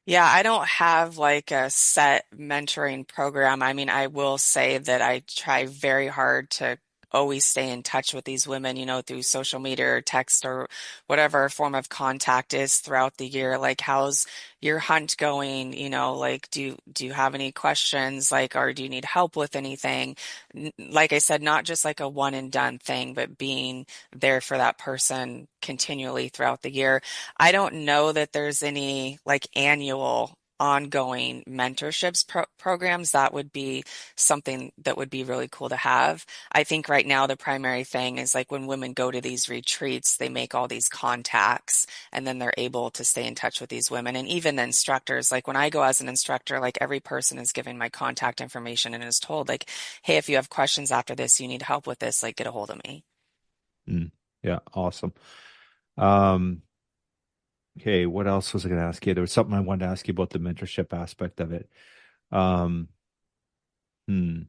Yeah, I don't have like a set mentoring program. I mean, I will say that I try very hard to always stay in touch with these women, through social media or text or whatever form of contact is throughout the year. Like, how's your hunt going? Like, do you have any questions? Like, or do you need help with anything? Like I said, not just like a one and done thing, but being there for that person continually throughout the year. I don't know that there's any like annual ongoing mentorships programs. That would be something that would be really cool to have. I think right now the primary thing is like when women go to these retreats, they make all these contacts and then they're able to stay in touch with these women. And even the instructors, like when I go as an instructor, like every person is given my contact information and is told like, hey, if you have questions after this, you need help with this, like get a hold of me. Mm, yeah, awesome. Um, okay, what else was I going to ask you? There was something I wanted to ask you about the mentorship aspect of it. Um, hmm,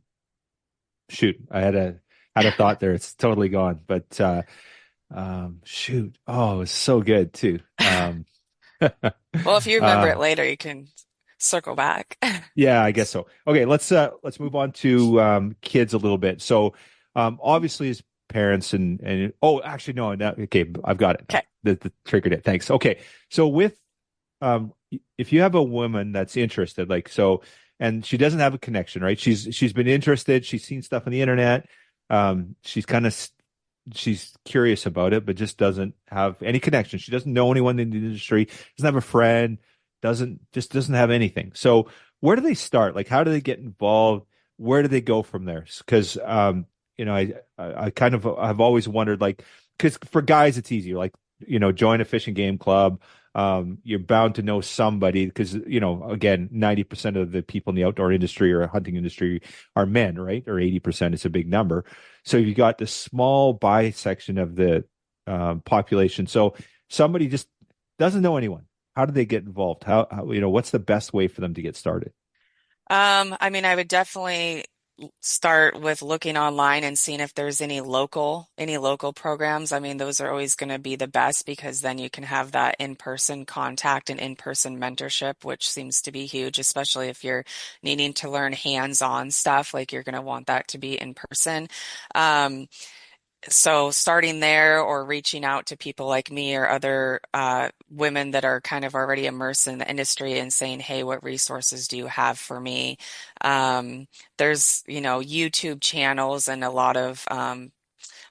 shoot, I had a thought there. It's totally gone, but shoot, oh, it's so good too. Well, if you remember uh, it later, you can circle back. Yeah, I guess so. Okay, let's move on to kids a little bit. So, obviously, as parents and oh, actually, no, okay, I've got it now. Okay. The triggered it. Thanks. Okay, so with if you have a woman that's interested, like so, and she doesn't have a connection, right? She's been interested. She's seen stuff on the internet. She's kind of she's curious about it, but just doesn't have any connection. She doesn't know anyone in the industry. Doesn't have a friend. Doesn't have anything. So where do they start? Like, how do they get involved? Where do they go from there? Because I kind of I've always wondered, like, because for guys it's easier, like join a fishing game club. You're bound to know somebody because again, 90% of the people in the outdoor industry or hunting industry are men, right? Or 80% is a big number. So you got the small bisection of the population. So somebody just doesn't know anyone. How do they get involved? How what's the best way for them to get started? I mean, I would definitely start with looking online and seeing if there's any local programs. I mean, those are always going to be the best because then you can have that in-person contact and in-person mentorship, which seems to be huge, especially if you're needing to learn hands-on stuff, like you're going to want that to be in person. Um, so starting there or reaching out to people like me or other women that are kind of already immersed in the industry and saying, hey, what resources do you have for me? There's, YouTube channels and a lot of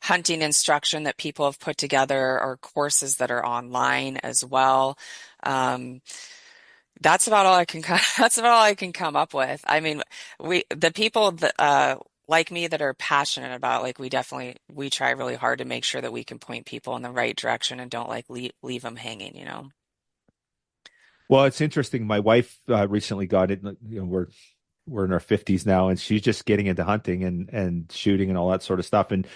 hunting instruction that people have put together or courses that are online as well. Um, that's about all I can that's about all I can come up with. I mean, the people that like me that are passionate about like we try really hard to make sure that we can point people in the right direction and don't like leave them hanging. Well, it's interesting. My wife recently got it. We're in our 50s now, and she's just getting into hunting and shooting and all that sort of stuff. And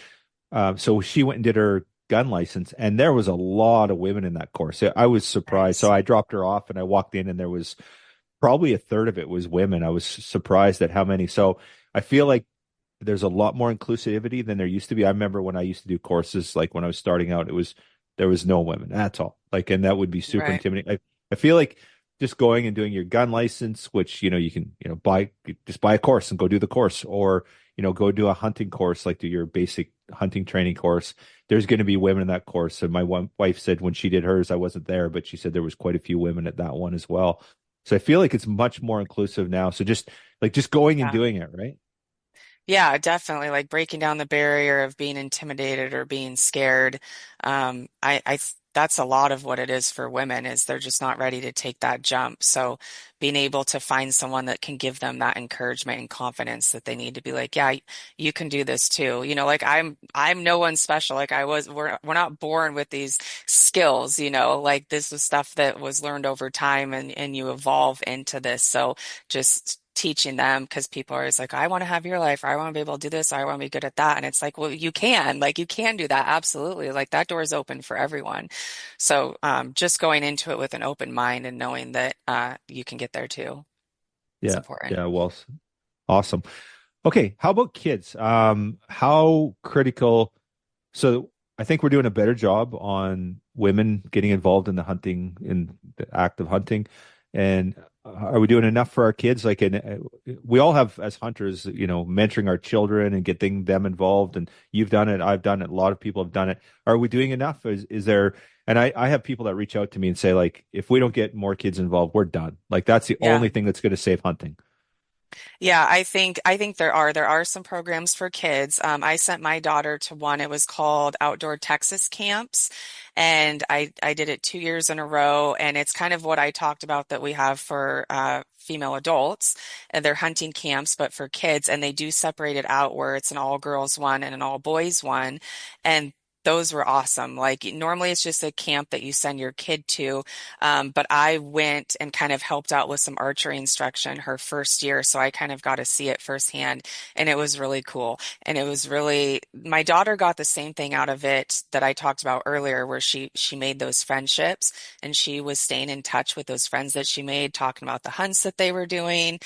so she went and did her gun license, and there was a lot of women in that course. I was surprised. So Nice. I dropped her off, and I walked in, and there was probably a third of it was women. I was surprised at how many. So I feel like there's a lot more inclusivity than there used to be. I remember when I used to do courses, like when I was starting out, there was no women at all. Like, and that would be super Right. intimidating. I feel like just going and doing your gun license, which you can buy a course and go do the course, or go do a hunting course, like do your basic hunting training course. There's going to be women in that course. And my wife said when she did hers, I wasn't there, but she said there was quite a few women at that one as well. So I feel like it's much more inclusive now. So just going and Yeah. doing it, right? Yeah, definitely. Like breaking down the barrier of being intimidated or being scared. That's a lot of what it is for women is they're just not ready to take that jump. So being able to find someone that can give them that encouragement and confidence that they need to be like, yeah, you can do this too. Like I'm no one special. Like we're not born with these skills. Like this was stuff that was learned over time and you evolve into this. So just teaching them because people are always like, I want to have your life, or I want to be able to do this, or I want to be good at that. And it's like, well, you can do that. Absolutely. Like that door is open for everyone. So just going into it with an open mind and knowing that you can get there too. It's Yeah. important. Yeah. Well, awesome. Okay. How about kids? How critical? So I think we're doing a better job on women getting involved in the hunting, in the act of hunting. And are we doing enough for our kids? Like, we all have as hunters, mentoring our children and getting them involved. And you've done it, I've done it, a lot of people have done it. Are we doing enough? Is there? And I have people that reach out to me and say, like, if we don't get more kids involved, we're done. Like, that's the Yeah. only thing that's going to save hunting. Yeah, I think there are some programs for kids. I sent my daughter to one. It was called Outdoor Texas Camps, and I did it 2 years in a row. And it's kind of what I talked about that we have for female adults, and they're hunting camps, but for kids. And they do separate it out where it's an all girls one and an all boys one, and those were awesome. Like normally it's just a camp that you send your kid to. But I went and kind of helped out with some archery instruction her first year, so I kind of got to see it firsthand, and it was really cool. And it was really, my daughter got the same thing out of it that I talked about earlier, where she made those friendships, and she was staying in touch with those friends that she made, talking about the hunts that they were doing.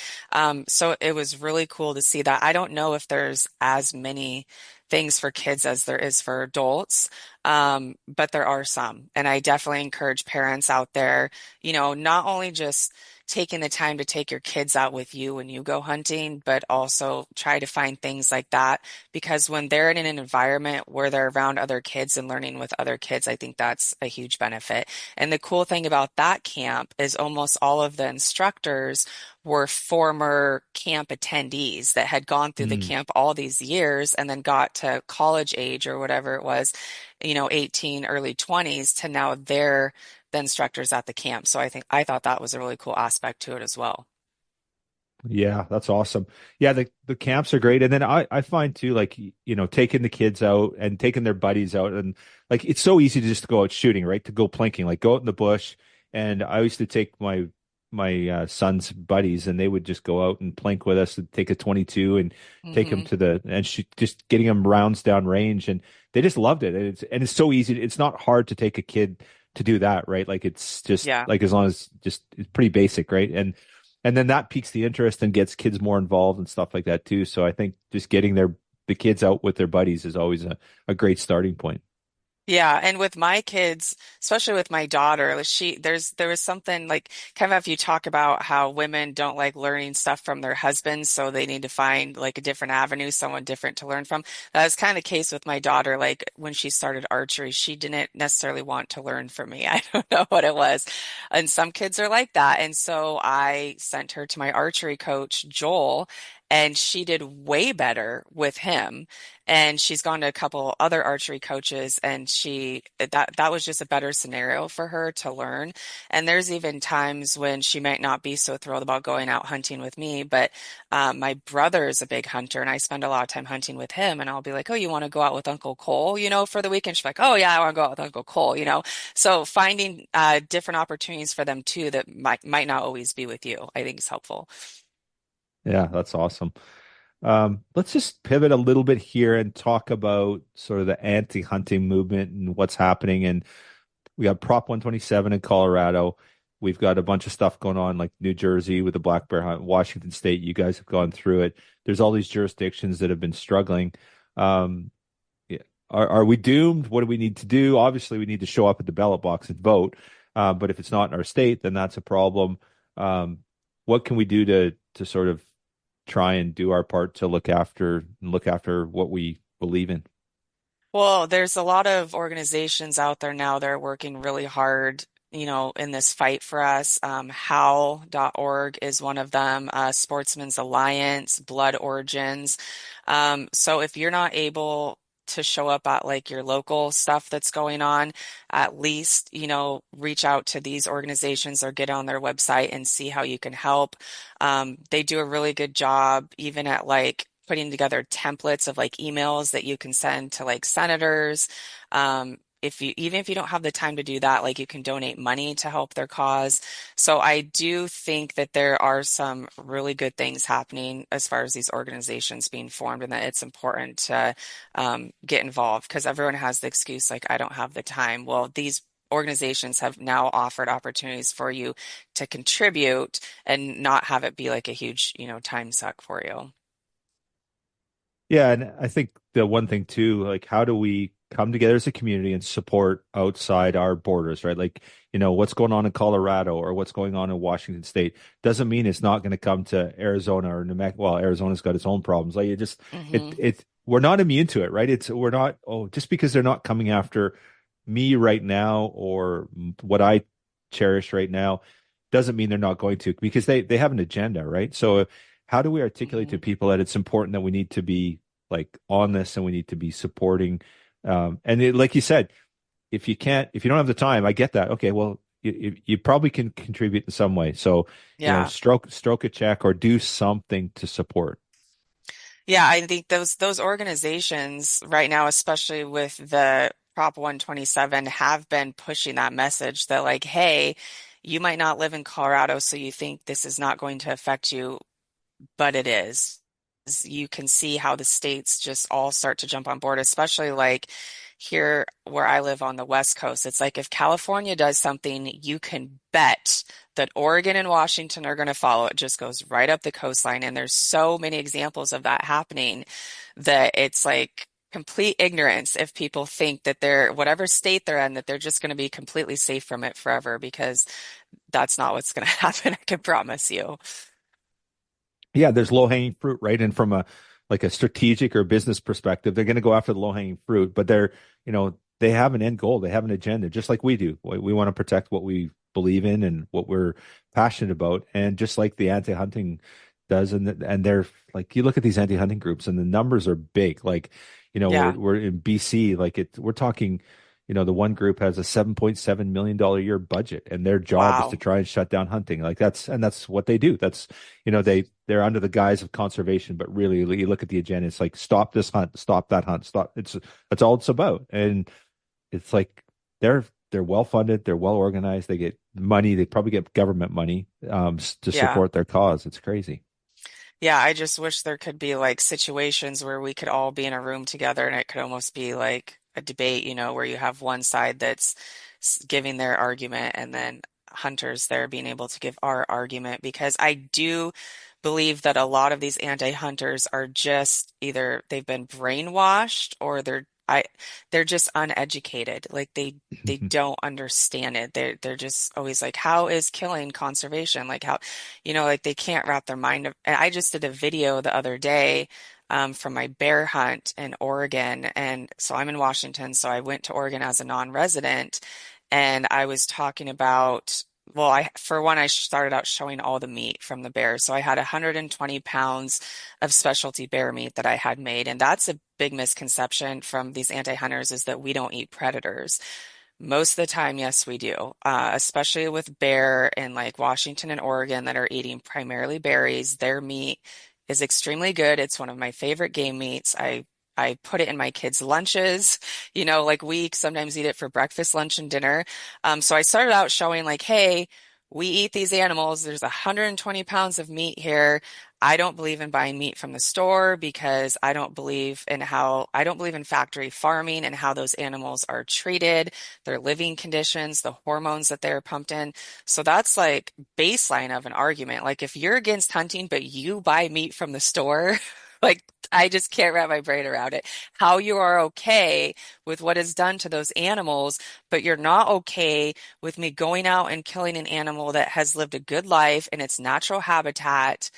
So it was really cool to see that. I don't know if there's as many things for kids as there is for adults. But there are some. And I definitely encourage parents out there, not only just taking the time to take your kids out with you when you go hunting, but also try to find things like that. Because when they're in an environment where they're around other kids and learning with other kids, I think that's a huge benefit. And the cool thing about that camp is almost all of the instructors were former camp attendees that had gone through the Mm, camp all these years and then got to college age or whatever it was, 18, early 20s, to now they're the instructors at the camp. So I thought that was a really cool aspect to it as well. yeah, that's awesome. Yeah, the camps are great. And then I find too, like, taking the kids out and taking their buddies out, and like it's so easy to just go out shooting, right? To go plinking, like go out in the bush. And I used to take my son's buddies, and they would just go out and plink with us and take a 22 and take him Hmm. to and just getting them rounds down range, and they just loved it. And it's so easy. It's not hard to take a kid to do that, right? Like it's just Yeah. like, as long as just it's pretty basic, right? And then that piques the interest and gets kids more involved and stuff like that too. So I think just getting the kids out with their buddies is always a great starting point. Yeah, and with my kids, especially with my daughter, like, there was something like kind of if you talk about how women don't like learning stuff from their husbands, so they need to find like a different avenue, someone different to learn from. That was kind of the case with my daughter. Like when she started archery, she didn't necessarily want to learn from me. I don't know what it was. And some kids are like that. And so I sent her to my archery coach, Joel, and she did way better with him, and she's gone to a couple other archery coaches, and that was just a better scenario for her to learn. And there's even times when she might not be so thrilled about going out hunting with me, but my brother is a big hunter, and I spend a lot of time hunting with him, and I'll be like, oh, you want to go out with Uncle Cole, for the weekend? She's like, oh yeah, I want to go out with Uncle Cole. So finding different opportunities for them too that might not always be with you, I think is helpful. Yeah, that's awesome. Let's just pivot a little bit here and talk about sort of the anti-hunting movement and what's happening. And we got Prop 127 in Colorado. We've got a bunch of stuff going on, like New Jersey with the black bear hunt, Washington State. You guys have gone through it. There's all these jurisdictions that have been struggling. Um, yeah. Are we doomed? What do we need to do? Obviously, we need to show up at the ballot box and vote. But if it's not in our state, then that's a problem. Um, what can we do to sort of try and do our part to look after what we believe in? Well, there's a lot of organizations out there now that are working really hard, in this fight for us. Howl.org is one of them, Sportsman's Alliance, Blood Origins. So if you're not able to show up at like your local stuff that's going on, at least, reach out to these organizations or get on their website and see how you can help. They do a really good job even at like putting together templates of like emails that you can send to like senators. Even if you don't have the time to do that, like you can donate money to help their cause. So I do think that there are some really good things happening as far as these organizations being formed, and that it's important to get involved because everyone has the excuse like I don't have the time. Well, these organizations have now offered opportunities for you to contribute and not have it be like a huge, time suck for you. Yeah, and I think the one thing too, like how do we come together as a community and support outside our borders, right? Like, what's going on in Colorado or what's going on in Washington State doesn't mean it's not going to come to Arizona or New Mexico. Well, Arizona's got its own problems. Like Hmm. we're not immune to it, right? We're not, just because they're not coming after me right now or what I cherish right now doesn't mean they're not going to, because they have an agenda, right? So how do we articulate to Hmm. people that it's important that we need to be like on this and we need to be supporting? Like you said, if you don't have the time, I get that. Okay, well, you probably can contribute in some way. So, Yeah. stroke a check or do something to support. Yeah, I think those organizations right now, especially with the Prop 127, have been pushing that message that like, hey, you might not live in Colorado, so you think this is not going to affect you, but it is. You can see how the states just all start to jump on board, especially like here where I live on the West Coast. It's like if California does something, you can bet that Oregon and Washington are going to follow. It just goes right up the coastline. And there's so many examples of that happening that it's like complete ignorance if people think that they're, whatever state they're in, that they're just going to be completely safe from it forever, because that's not what's going to happen. I can promise you. Yeah, there's low hanging fruit, right? And from a strategic or business perspective, they're going to go after the low hanging fruit, but they have an end goal, they have an agenda, just like we do. We want to protect what we believe in and what we're passionate about, and just like the anti-hunting does, and they're like, you look at these anti-hunting groups, and the numbers are big. Like, we're Yeah. we're in BC, like we're talking. The one group has a $7.7 million a year budget, and their job is to Wow. try and shut down hunting. Like that's what they do. That's they're under the guise of conservation, but really you look at the agenda, it's like stop this hunt, stop that hunt, stop. That's all it's about. And it's like they're well funded, they're well organized, they get money, they probably get government money to Yeah. support their cause. It's crazy. Yeah, I just wish there could be like situations where we could all be in a room together and it could almost be like a debate, where you have one side that's giving their argument and then hunters there being able to give our argument, because I do believe that a lot of these anti-hunters are just either they've been brainwashed or they're just uneducated. Like they don't understand it. They're just always like, how is killing conservation? Like how, like they can't wrap their mind. And I just did a video the other day from my bear hunt in Oregon. And so I'm in Washington. So I went to Oregon as a non-resident, and I was talking about, well, for one, I started out showing all the meat from the bear. So I had 120 pounds of specialty bear meat that I had made. And that's a big misconception from these anti-hunters, is that we don't eat predators. Most of the time, yes, we do, especially with bear in like Washington and Oregon that are eating primarily berries. Their meat is extremely good. It's one of my favorite game meats. I put it in my kids' lunches, like we sometimes eat it for breakfast, lunch, and dinner. So I started out showing like, hey, we eat these animals. There's 120 pounds of meat here. I don't believe in buying meat from the store because I don't believe in factory farming and how those animals are treated, their living conditions, the hormones that they're pumped in. So that's like baseline of an argument. Like if you're against hunting, but you buy meat from the store, like I just can't wrap my brain around it. How you are okay with what is done to those animals, but you're not okay with me going out and killing an animal that has lived a good life in its natural habitat,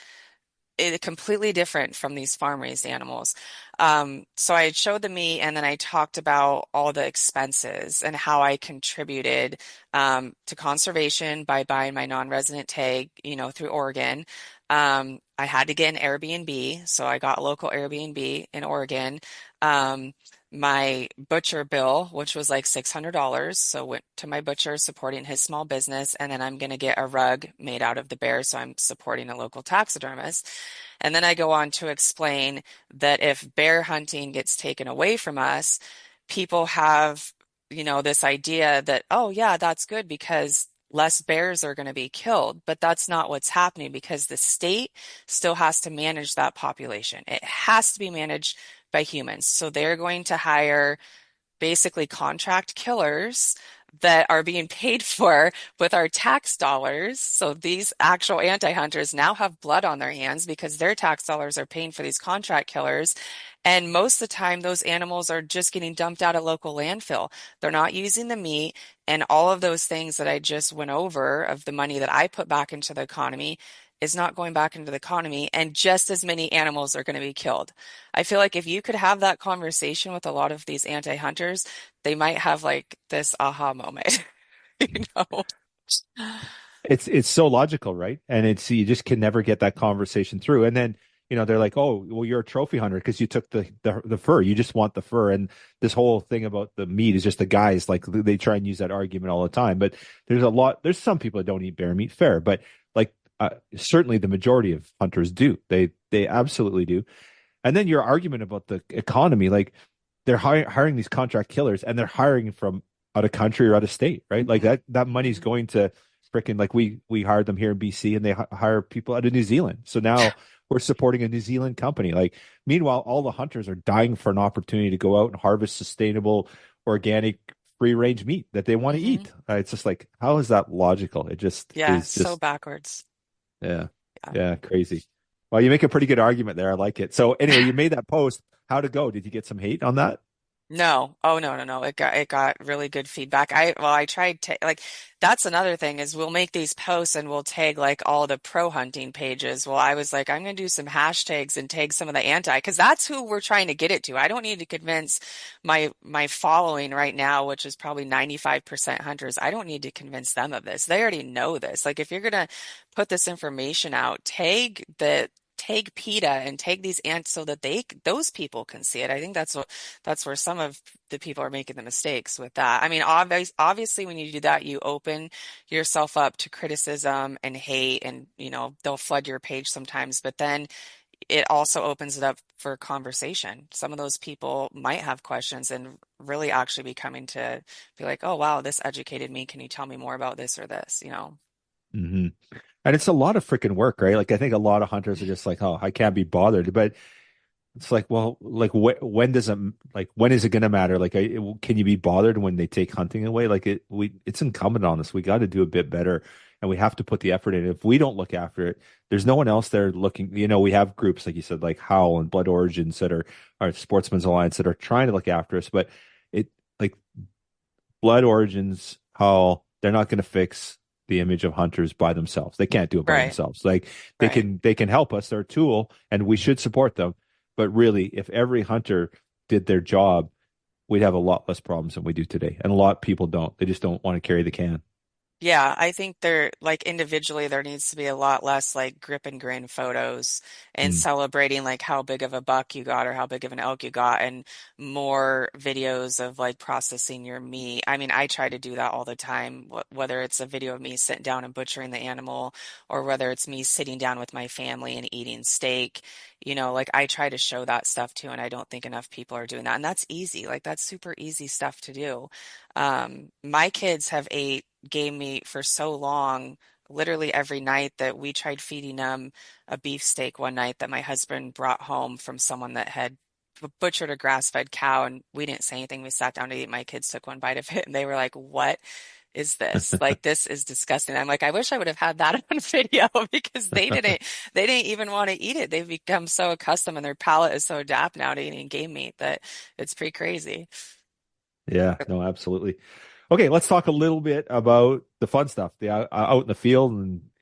completely different from these farm-raised animals. So I showed the meat, and then I talked about all the expenses and how I contributed to conservation by buying my non-resident tag, through Oregon. I had to get an Airbnb, so I got a local Airbnb in Oregon. Um, my butcher bill, which was like $600, so went to my butcher supporting his small business, and then I'm going to get a rug made out of the bear, so I'm supporting a local taxidermist. And then I go on to explain that if bear hunting gets taken away from us, people have, this idea that, oh, yeah, that's good because less bears are going to be killed. But that's not what's happening, because the state still has to manage that population. It has to be managed by humans. So they're going to hire basically contract killers that are being paid for with our tax dollars. So these actual anti-hunters now have blood on their hands because their tax dollars are paying for these contract killers. And most of the time, those animals are just getting dumped out of local landfill. They're not using the meat, and all of those things that I just went over of the money that I put back into the economy is not going back into the economy, and just as many animals are going to be killed. I feel like if you could have that conversation with a lot of these anti-hunters, they might have like this aha moment, you know? It's so logical, right? And it's you just can never get that conversation through. And then, they're like, "Oh, well, you're a trophy hunter because you took the fur. You just want the fur." And this whole thing about the meat is just the guys like they try and use that argument all the time. But there's some people that don't eat bear meat, fair, but like certainly the majority of hunters do. They absolutely do. And then your argument about the economy, like they're hiring these contract killers and they're hiring from out of country or out of state, right? Like that money's going to freaking like we hired them here in BC and they hire people out of New Zealand. So now we're supporting a New Zealand company. Like meanwhile, all the hunters are dying for an opportunity to go out and harvest sustainable, organic, free range meat that they want to Hmm. eat. It's just like, how is that logical? It just Yeah, is so just, backwards. yeah, Yeah. yeah, crazy. Well, you make a pretty good argument there. I like it. So anyway, you made that post. How'd it go? Did you get some hate on that? No. Oh no, no, no. It got really good feedback. I tried to like that's another thing is we'll make these posts and we'll tag like all the pro hunting pages. Well, I was like, I'm gonna do some hashtags and tag some of the anti because that's who we're trying to get it to. I don't need to convince my following right now, which is probably 95% hunters. I don't need to convince them of this. They already know this. Like if you're gonna put this information out, tag PETA and tag these ants so that those people can see it. I think that's where some of the people are making the mistakes with that. I mean, obviously, when you do that, you open yourself up to criticism and hate, and they'll flood your page sometimes. But then it also opens it up for conversation. Some of those people might have questions and really actually be coming to be like, "Oh, wow, this educated me. Can you tell me more about this or this?" Hmm. And it's a lot of freaking work, right? Like I think a lot of hunters are just like, oh, I can't be bothered. But it's like, well, like when is it going to matter? Like, can you be bothered when they take hunting away? Like it's incumbent on us. We got to do a bit better, and we have to put the effort in. If we don't look after it, there's no one else there looking. We have groups like you said, like Howl and Blood Origins that are our Sportsman's Alliance that are trying to look after us. But it like Blood Origins, Howl, they're not going to fix the image of hunters by themselves. They can't do it by Right, themselves. Like they right. can they can help us. They're a tool, and we should support them. But really, if every hunter did their job, we'd have a lot less problems than we do today. And a lot of people don't. They just don't want to carry the can. Yeah, I think there, like individually, there needs to be a lot less like grip and grain photos and Mm, celebrating like how big of a buck you got or how big of an elk you got, and more videos of like processing your meat. I mean, I try to do that all the time, whether it's a video of me sitting down and butchering the animal or whether it's me sitting down with my family and eating steak. Like I try to show that stuff too, and I don't think enough people are doing that. And that's easy, like that's super easy stuff to do. My kids have ate game meat for so long, literally every night that we tried feeding them a beefsteak one night that my husband brought home from someone that had butchered a grass-fed cow, and we didn't say anything. We sat down to eat. My kids took one bite of it and they were like, "What is this? Like this is disgusting." I'm like, I wish I would have had that on video because they didn't even want to eat it. They've become so accustomed and their palate is so adapt now to eating game meat that it's pretty crazy. yeah, no, absolutely. Okay, let's talk a little bit about the fun stuff, the out in the field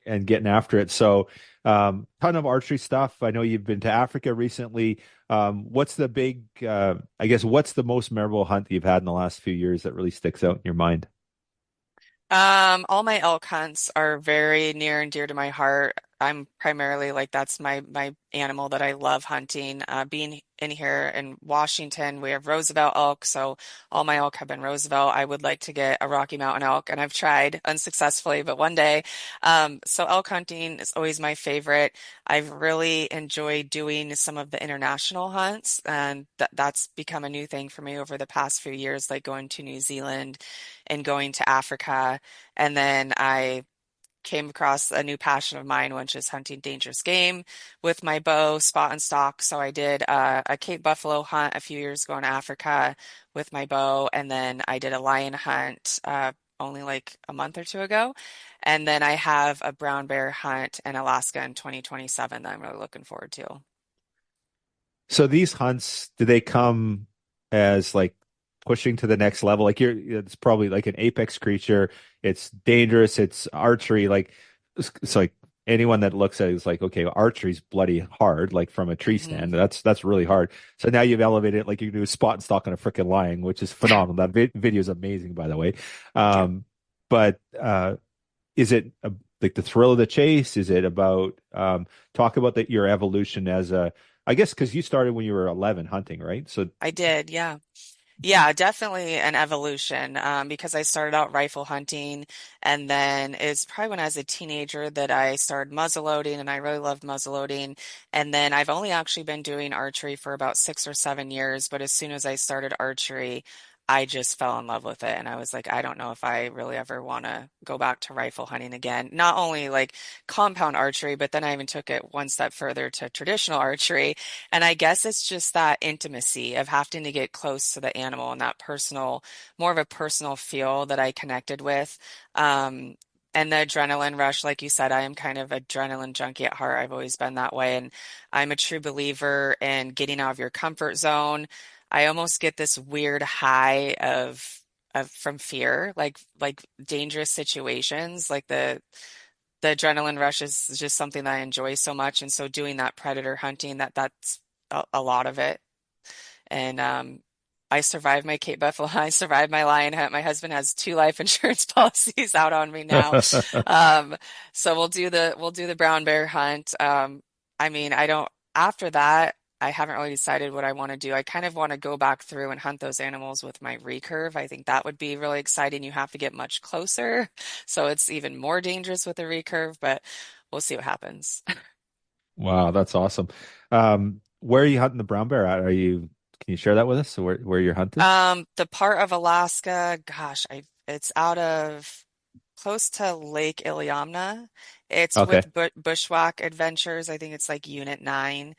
and getting after it. So, ton of archery stuff. I know you've been to Africa recently. What's the big, I guess, what's the most memorable hunt that you've had in the last few years that really sticks out in your mind? All my elk hunts are very near and dear to my heart. I'm primarily like that's my animal that I love hunting. Being in here in Washington, we have Roosevelt elk, so all my elk have been Roosevelt. I would like to get a Rocky Mountain elk, and I've tried unsuccessfully, but one day. So elk hunting is always my favorite. I've really enjoyed doing some of the international hunts, and that's become a new thing for me over the past few years, like going to New Zealand and going to Africa. And then I came across a new passion of mine, which is hunting dangerous game with my bow, spot and stalk. So I did a Cape buffalo hunt a few years ago in Africa with my bow, and then I did a lion hunt only like a month or two ago. And then I have a brown bear hunt in Alaska in 2027 that I'm really looking forward to. So these hunts, do they come as like pushing to the next level? Like it's probably like an apex creature. It's dangerous. It's archery. Like it's like anyone that looks at it is like, okay, archery's bloody hard. Like from a tree Hmm. stand, that's really hard. So now you've elevated it like you do a spot and stalk on a freaking lion, which is phenomenal. That video is amazing, by the way. Thank you. But is it like the thrill of the chase? Is it about talk about that your evolution as a I guess because you started when you were 11 hunting, right? So I did, yeah. Yeah, definitely an evolution because I started out rifle hunting, and then it's probably when I was a teenager that I started muzzleloading, and I really loved muzzleloading. And then I've only actually been doing archery for about 6 or 7 years, but as soon as I started archery, I just fell in love with it. And I was like, I don't know if I really ever want to go back to rifle hunting again. Not only like compound archery, but then I even took it one step further to traditional archery. And I guess it's just that intimacy of having to get close to the animal and that personal, more of a personal feel that I connected with. Um, and the adrenaline rush, like you said, I am kind of adrenaline junkie at heart. I've always been that way. And I'm a true believer in getting out of your comfort zone. I almost get this weird high of from fear, like dangerous situations, like the adrenaline rush is just something that I enjoy so much. And so doing that predator hunting, that's a lot of it. And I survived my Cape Buffalo. I survived my lion hunt. My husband has two life insurance policies out on me now. Um, so we'll do the brown bear hunt. I mean, I don't after that, I haven't really decided what I want to do. I kind of want to go back through and hunt those animals with my recurve. I think that would be really exciting. You have to get much closer, so it's even more dangerous with a recurve, but we'll see what happens. wow, that's awesome. Where are you hunting the brown bear at? Can you share that with us? So where your hunt is? The part of Alaska, gosh, it's out of close to Lake Iliamna. It's Okay. with Bushwhack Adventures. I think it's like Unit 9.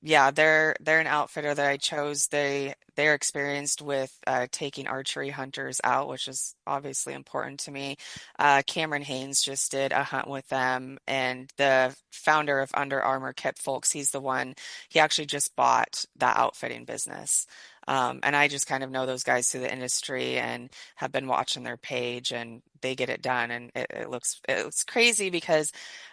Yeah, they're an outfitter that I chose. They're experienced with taking archery hunters out, which is obviously important to me. Cameron Haynes just did a hunt with them, and the founder of Under Armour, Kip Folks, he's the one. He actually just bought that outfitting business. And I just kind of know those guys through the industry and have been watching their page, and they get it done. And it looks crazy because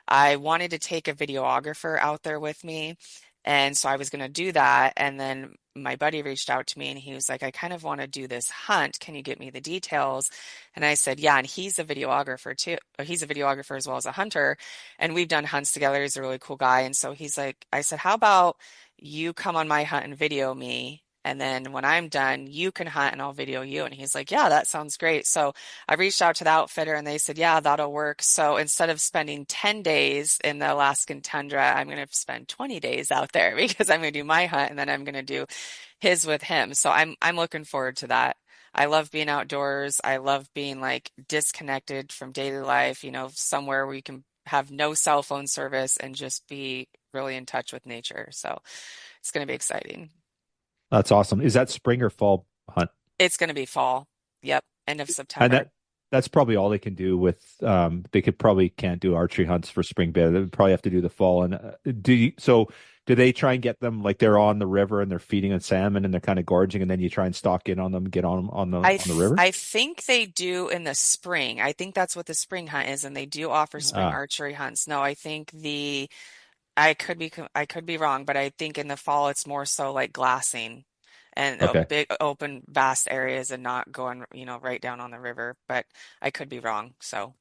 I wanted to take a videographer out there with me. And so I was going to do that. And then my buddy reached out to me and he was like, I kind of want to do this hunt. Can you get me the details? And I said, yeah. And he's a videographer too. He's a videographer as well as a hunter. And we've done hunts together. He's a really cool guy. And so he's like, I said, how about you come on my hunt and video me? And then when I'm done, you can hunt and I'll video you. And he's like, yeah, that sounds great. So I reached out to the outfitter and they said, yeah, that'll work. So instead of spending 10 days in the Alaskan tundra, I'm going to spend 20 days out there because I'm going to do my hunt and then I'm going to do his with him. So I'm looking forward to that. I love being outdoors. I love being like disconnected from daily life, somewhere where you can have no cell phone service and just be really in touch with nature. So it's going to be exciting. That's awesome. Is that spring or fall hunt? It's going to be fall. Yep, end of And September. that's probably all they can do with they could probably can't do archery hunts for spring bear. They would probably have to do the fall. And do they try and get them like they're on the river and they're feeding on salmon and they're kind of gorging and then you try and stalk in on them, get on them on I the th river? I think they do in the spring. I think that's what the spring hunt is, and they do offer spring Ah, archery hunts. No, I think I could be wrong, but I think in the fall it's more so like glassing and okay. big open vast areas and not going, right down on the river. But I could be wrong. So.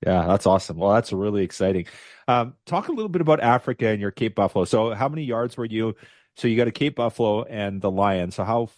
Yeah, that's awesome. Well, that's really exciting. Talk a little bit about Africa and your Cape Buffalo. So, how many yards were you? So, you got a Cape Buffalo and the lion. So,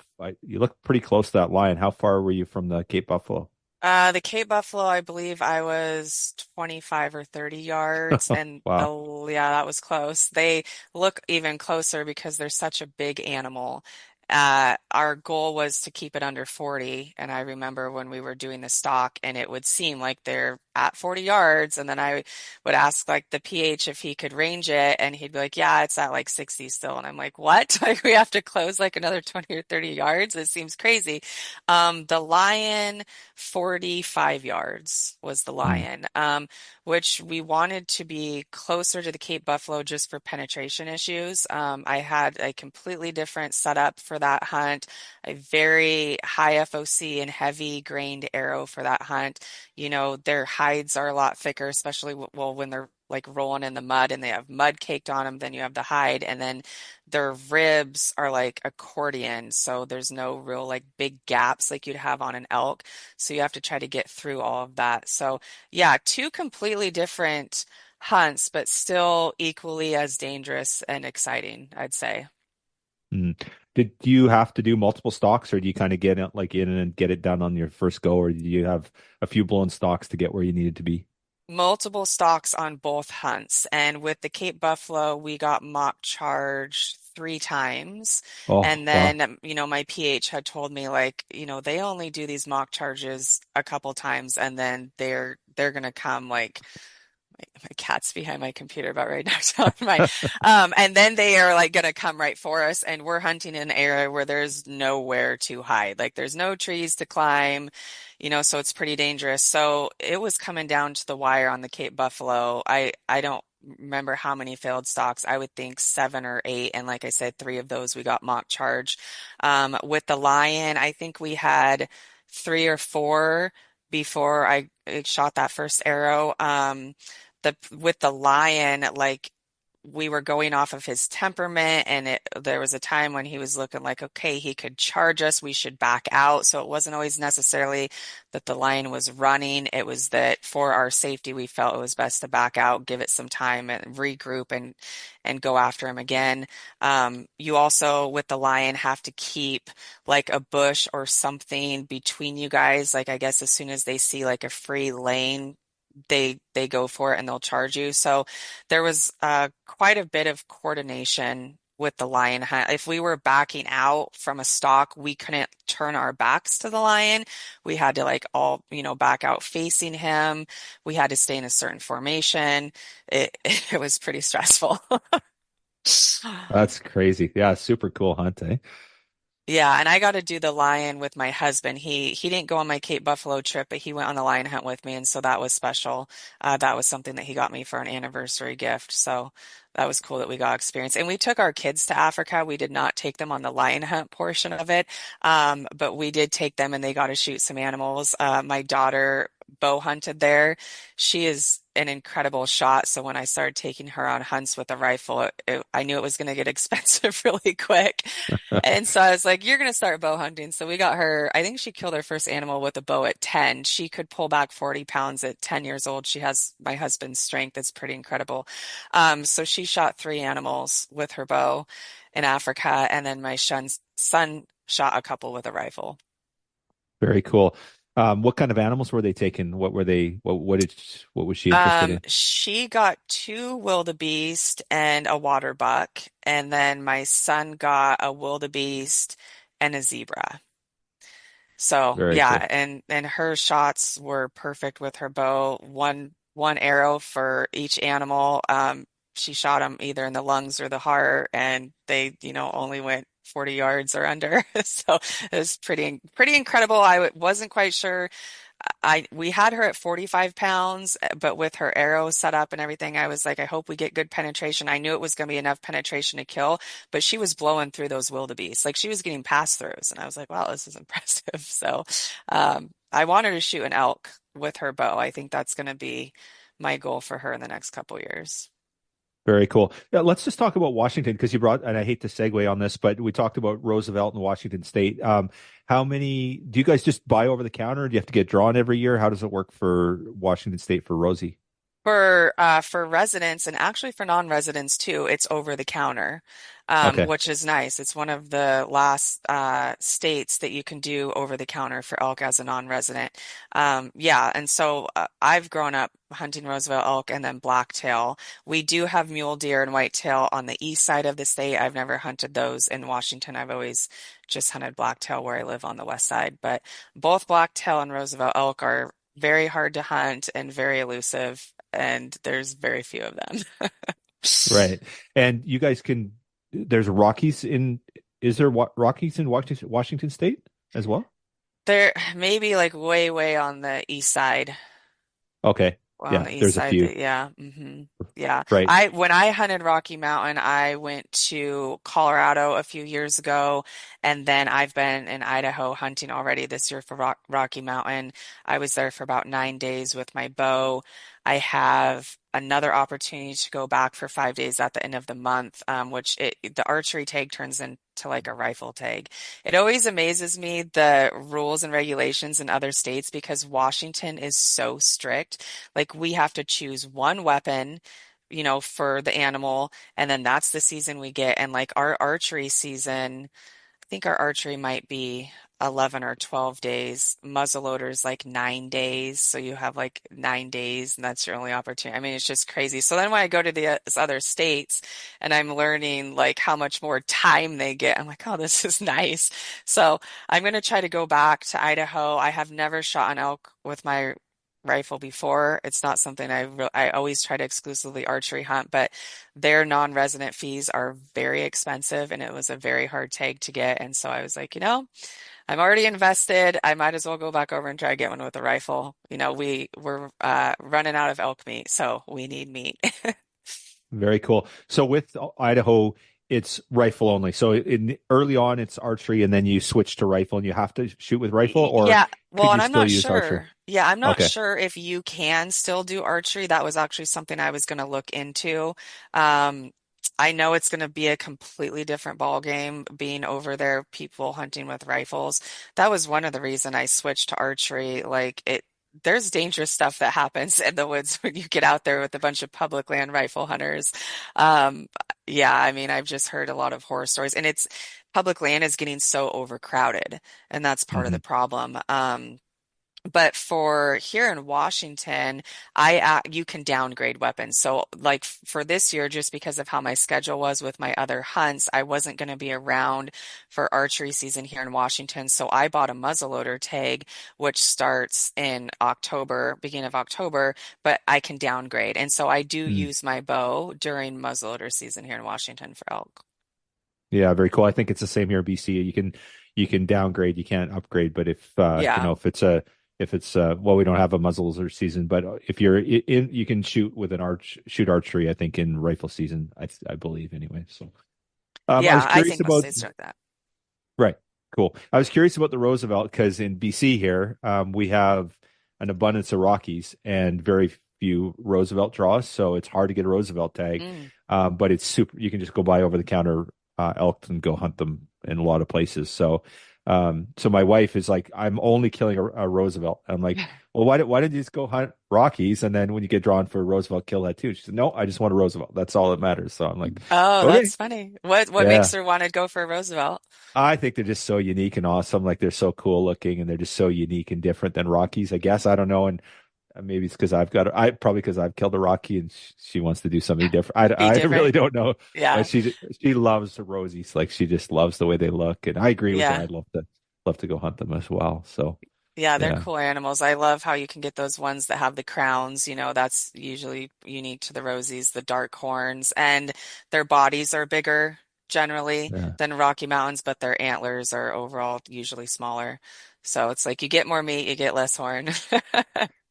you look pretty close to that lion. How far were you from the Cape Buffalo? The Cape Buffalo, I believe I was 25 or 30 yards, and Wow. yeah, that was close. They look even closer because they're such a big animal. our goal was to keep it under 40. And I remember when we were doing the stock and it would seem like they're at 40 yards. And then I would ask like the PH if he could range it. And he'd be like, yeah, it's at like 60 still. And I'm like, what? Like we have to close like another 20 or 30 yards? It seems crazy. The lion, 45 yards was the Mm. lion, which we wanted to be closer to the Cape Buffalo just for penetration issues. I had a completely different setup for that hunt, a very high FOC and heavy grained arrow for that hunt. You know, their hides are a lot thicker, especially well when they're like rolling in the mud and they have mud caked on them, then you have the hide, and then their ribs are like accordion, so there's no real like big gaps like you'd have on an elk. So you have to try to get through all of that. So yeah, two completely different hunts, but still equally as dangerous and exciting, I'd say. Mm. Did you have to do multiple stalks, or do you kind of get it like in and get it done on your first go, or do you have a few blown stalks to get where you needed to be? Multiple stalks on both hunts. And with the Cape Buffalo, we got mock charged 3 times. Oh, And wow. then, my PH had told me like, they only do these mock charges a couple times and then they're gonna come like my cat's behind my computer about right now. So and then they are like gonna come right for us, and we're hunting in an area where there's nowhere to hide. Like there's no trees to climb, so it's pretty dangerous. So it was coming down to the wire on the Cape Buffalo. I don't remember how many failed stalks. I would think 7 or 8, and like I said, 3 of those we got mock charge. With the lion, I think we had 3 or 4 before I shot that first arrow. With the lion, like we were going off of his temperament, and there was a time when he was looking like, okay, he could charge us, we should back out. So it wasn't always necessarily that the lion was running. It was that for our safety, we felt it was best to back out, give it some time and regroup and go after him again. You also, with the lion, have to keep like a bush or something between you guys. Like I guess as soon as they see like a free lane, they go for it and they'll charge you. So there was quite a bit of coordination with the lion hunt. If we were backing out from a stalk, we couldn't turn our backs to the lion. We had to like all, back out facing him. We had to stay in a certain formation. It it was pretty stressful. That's crazy. Yeah, super cool hunt, eh? Yeah, and I got to do the lion with my husband. He didn't go on my Cape Buffalo trip, but he went on the lion hunt with me, and so that was special. That was something that he got me for an anniversary gift. So that was cool that we got experience. And we took our kids to Africa. We did not take them on the lion hunt portion of it, but we did take them, and they got to shoot some animals. My daughter bow hunted there. She is an incredible shot. So when I started taking her on hunts with a rifle, I knew it was going to get expensive really quick. And so I was like, you're going to start bow hunting. So we got her, I think she killed her first animal with a bow at 10. She could pull back 40 pounds at 10 years old. She has my husband's strength. It's pretty incredible. So she shot 3 animals with her bow in Africa. And then my son shot a couple with a rifle. Very cool. What kind of animals were they taking? What were they, what was she interested in? She got 2 wildebeest and a water buck. And then my son got a wildebeest and a zebra. So Very yeah, cool. and her shots were perfect with her bow. One arrow for each animal. She shot them either in the lungs or the heart, and they, only went 40 yards or under. So it was pretty incredible. Wasn't quite sure. We had her at 45 pounds, but with her arrow set up and everything, I was like, I hope we get good penetration. I knew it was going to be enough penetration to kill, but she was blowing through those wildebeest. Like she was getting pass throughs, and I was like, wow, this is impressive. So, I want her to shoot an elk with her bow. I think that's going to be my goal for her in the next couple years. Very cool. Yeah, let's just talk about Washington because you brought, and I hate to segue on this, but we talked about Roosevelt and Washington State. How many do you guys just buy over the counter? Do you have to get drawn every year? How does it work for Washington State for Rosie? For residents and actually for non-residents too, it's over the counter, Okay. which is nice. It's one of the last states that you can do over the counter for elk as a non-resident. Yeah, and so I've grown up hunting Roosevelt elk and then blacktail. We do have mule deer and whitetail on the east side of the state. I've never hunted those in Washington. I've always just hunted blacktail where I live on the west side. But both blacktail and Roosevelt elk are very hard to hunt and very elusive, and there's very few of them. Right. And you guys can, there's Rockies in, is there Rockies in Washington State as well? They're maybe like way, way on the east side. Okay. Well, on Yeah, the east there's a side, few. yeah, yeah. Right. I when I hunted Rocky Mountain, I went to Colorado a few years ago, and then I've been in Idaho hunting already this year for Rocky Mountain. I was there for about 9 days with my bow. I have another opportunity to go back for 5 days at the end of the month, the archery tag turns into like a rifle tag. It always amazes me the rules and regulations in other states because Washington is so strict. Like we have to choose one weapon, for the animal, and then that's the season we get. And like our archery season, I think our archery might be 11 or 12 days. Muzzleloader's like 9 days. So you have like 9 days and that's your only opportunity. I mean, it's just crazy. So then when I go to the other states and I'm learning like how much more time they get, I'm like, oh, this is nice. So I'm going to try to go back to Idaho. I have never shot an elk with my rifle before. It's not something I always try to exclusively archery hunt, but their non-resident fees are very expensive and it was a very hard tag to get. And so I was like, I'm already invested. I might as well go back over and try to get one with a rifle. We're running out of elk meat, so we need meat. Very cool. So with Idaho, it's rifle only. So in early on, it's archery, and then you switch to rifle, and you have to shoot with rifle, or Yeah, well, could and you I'm still not use archery? sure. Yeah, I'm not Okay. sure if you can still do archery. That was actually something I was going to look into. Um, I know it's going to be a completely different ball game being over there, people hunting with rifles. That was one of the reason I switched to archery. There's dangerous stuff that happens in the woods when you get out there with a bunch of public land rifle hunters. Um, yeah, I mean, I've just heard a lot of horror stories, and public land is getting so overcrowded, and that's part of the Hmm. problem. But for here in Washington, you can downgrade weapons. So, like for this year, just because of how my schedule was with my other hunts, I wasn't going to be around for archery season here in Washington. So I bought a muzzleloader tag, which starts in October, beginning of October, but I can downgrade. And so I do use my bow during muzzleloader season here in Washington for elk. Yeah, very cool. I think it's the same here in BC. You can downgrade, you can't upgrade, but Yeah. if it's well, we don't have a muzzleloader season, but if you're in, you can shoot with shoot archery, I think in rifle season, I believe anyway. So I was Yeah, I curious think most about states are like that. right, cool. I was curious about the Roosevelt because in BC here, we have an abundance of Rockies and very few Roosevelt draws, so it's hard to get a Roosevelt tag. Mm. But it's super. You can just go buy over the counter elk and go hunt them in a lot of places. So my wife is like, I'm only killing a Roosevelt. I'm like, well, why did you just go hunt Rockies and then when you get drawn for a Roosevelt, kill that too? She said, no, I just want a Roosevelt. That's all that matters. So I'm like, Oh, okay, that's funny. What yeah. makes her want to go for a Roosevelt? I think they're just so unique and awesome. Like they're so cool looking and they're just so unique and different than Rockies. I guess I don't know. And maybe it's because I probably because I've killed a Rocky and she wants to do something different. Be I really different. don't know, Yeah. but she loves the Rosies. Like she just loves the way they look, and I agree with her. Yeah. I'd love to go hunt them as well. So Yeah, they're yeah, cool animals. I love how you can get those ones that have the crowns. That's usually unique to the Rosies, the dark horns, and their bodies are bigger generally yeah, than Rocky Mountains, but their antlers are overall usually smaller. So it's like you get more meat, you get less horn.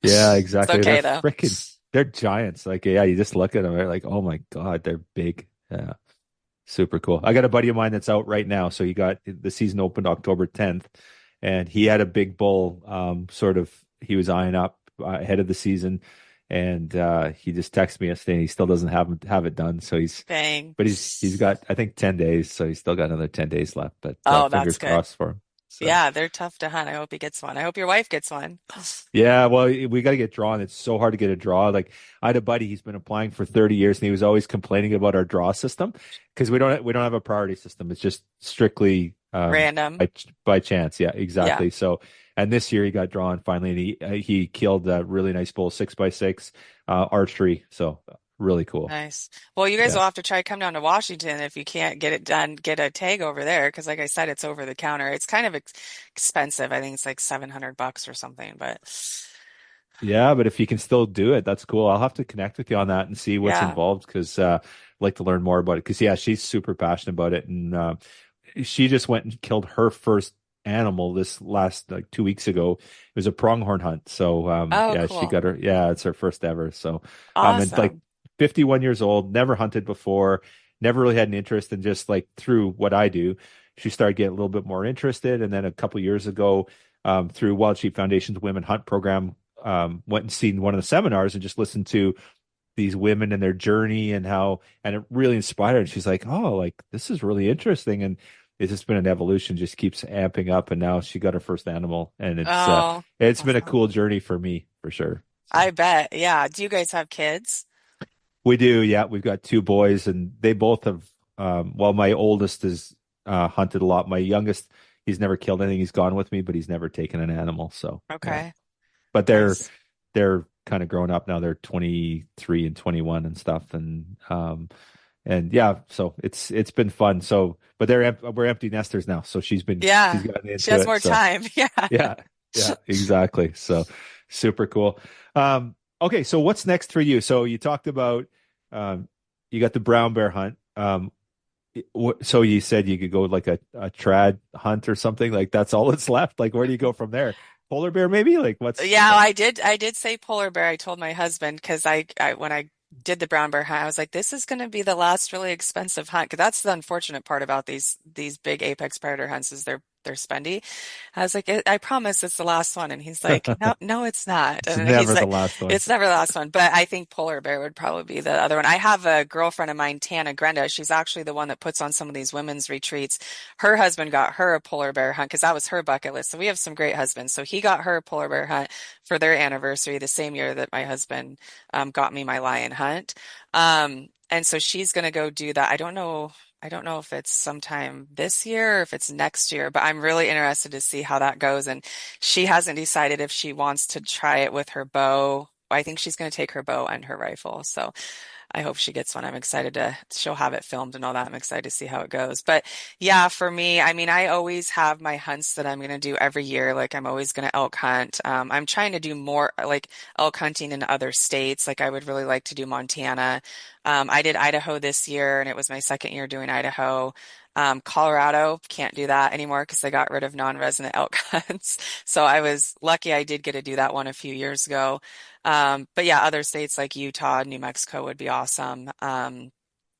yeah, It's exactly. okay though. They're giants. Like yeah, you just look at them, they're like, oh my God, they're big. Yeah. Super cool. I got a buddy of mine that's out right now. So the season opened October 10th, and he had a big bull. He was eyeing up ahead of the season, and he just texted me yesterday. And he still doesn't have it done. So Dang. but he's got I think 10 days. So he's still got another 10 days left. But Oh, that's fingers good. crossed for him. So. Yeah, they're tough to hunt. I hope he gets one. I hope your wife gets one. Yeah, well, we got to get drawn. It's so hard to get a draw. Like I had a buddy, he's been applying for 30 years and he was always complaining about our draw system because we don't have a priority system. It's just strictly Random. by chance. Yeah, Yeah, exactly. So, and this year he got drawn finally and he killed a really nice bull 6x6 archery. So, really cool. nice. Well, you guys Yeah. will have to try come down to Washington if you can't get it done, get a tag over there because like I said, it's over the counter. It's kind of expensive. I think it's like $700 or something, but Yeah, but if you can still do it, that's cool. I'll have to connect with you on that and see what's yeah. involved because I'd like to learn more about it. Because yeah, she's super passionate about it, and she just went and killed her first animal this last like 2 weeks ago. It was a pronghorn hunt. So Oh, yeah, she cool. got her. Yeah, it's her first ever. So and like Awesome. 51 years old, never hunted before, never really had an interest, and just like through what I do, she started getting a little bit more interested. And then a couple years ago, through Wild Sheep Foundation's Women Hunt program went and seen one of the seminars and just listened to these women and their journey and how, and it really inspired her. And she's like, oh, like this is really interesting. And it's just been an evolution, just keeps amping up. And now she got her first animal and Oh, it's been a awesome. cool journey for me for sure. So I bet. Yeah. Do you guys have kids? we do. Yeah. We've got two boys and they both have, well, my oldest is, hunted a lot. My youngest, he's never killed anything. He's gone with me, but he's never taken an animal. So yeah. Okay. But Nice. they're kind of grown up now. They're 23 and 21 and stuff. And yeah, so it's been fun. So, but we're empty nesters now. So she's Yeah. gotten She into has it. more So time. Yeah. yeah, yeah, exactly. So super cool. Okay, so what's next for you? So you talked about um, you got the brown bear hunt. So you said you could go like a trad hunt or something. Like that's all that's left. Like where do you go from there? Polar bear maybe? Like Yeah, I did say polar bear. I told my husband because I when I did the brown bear hunt, I was like, this is going to be the last really expensive hunt. Because that's the unfortunate part about these big apex predator hunts is they're spendy. I was like, I promise it's the last one, and he's like, no, no, it's not. It's And never he's the like, last one. it's never the last one. But I think polar bear would probably be the other one. I have a girlfriend of mine, Tana Grenda. She's actually the one that puts on some of these women's retreats. Her husband got her a polar bear hunt because that was her bucket list. So we have some great husbands. So he got her a polar bear hunt for their anniversary the same year that my husband got me my lion hunt. And so she's going to go do that. I don't know if it's sometime this year or if it's next year, but I'm really interested to see how that goes. And she hasn't decided if she wants to try it with her bow. I think she's going to take her bow and her rifle. So I hope she gets one. I'm excited she'll have it filmed and all that. I'm excited to see how it goes. But yeah, for me, I mean, I always have my hunts that I'm going to do every year. Like I'm always going to elk hunt. I'm trying to do more like elk hunting in other states. Like I would really like to do Montana. I did Idaho this year and it was my second year doing Idaho. Colorado can't do that anymore because they got rid of non-resident elk hunts. So I was lucky I did get to do that one a few years ago. But yeah, other states like Utah, New Mexico would be awesome.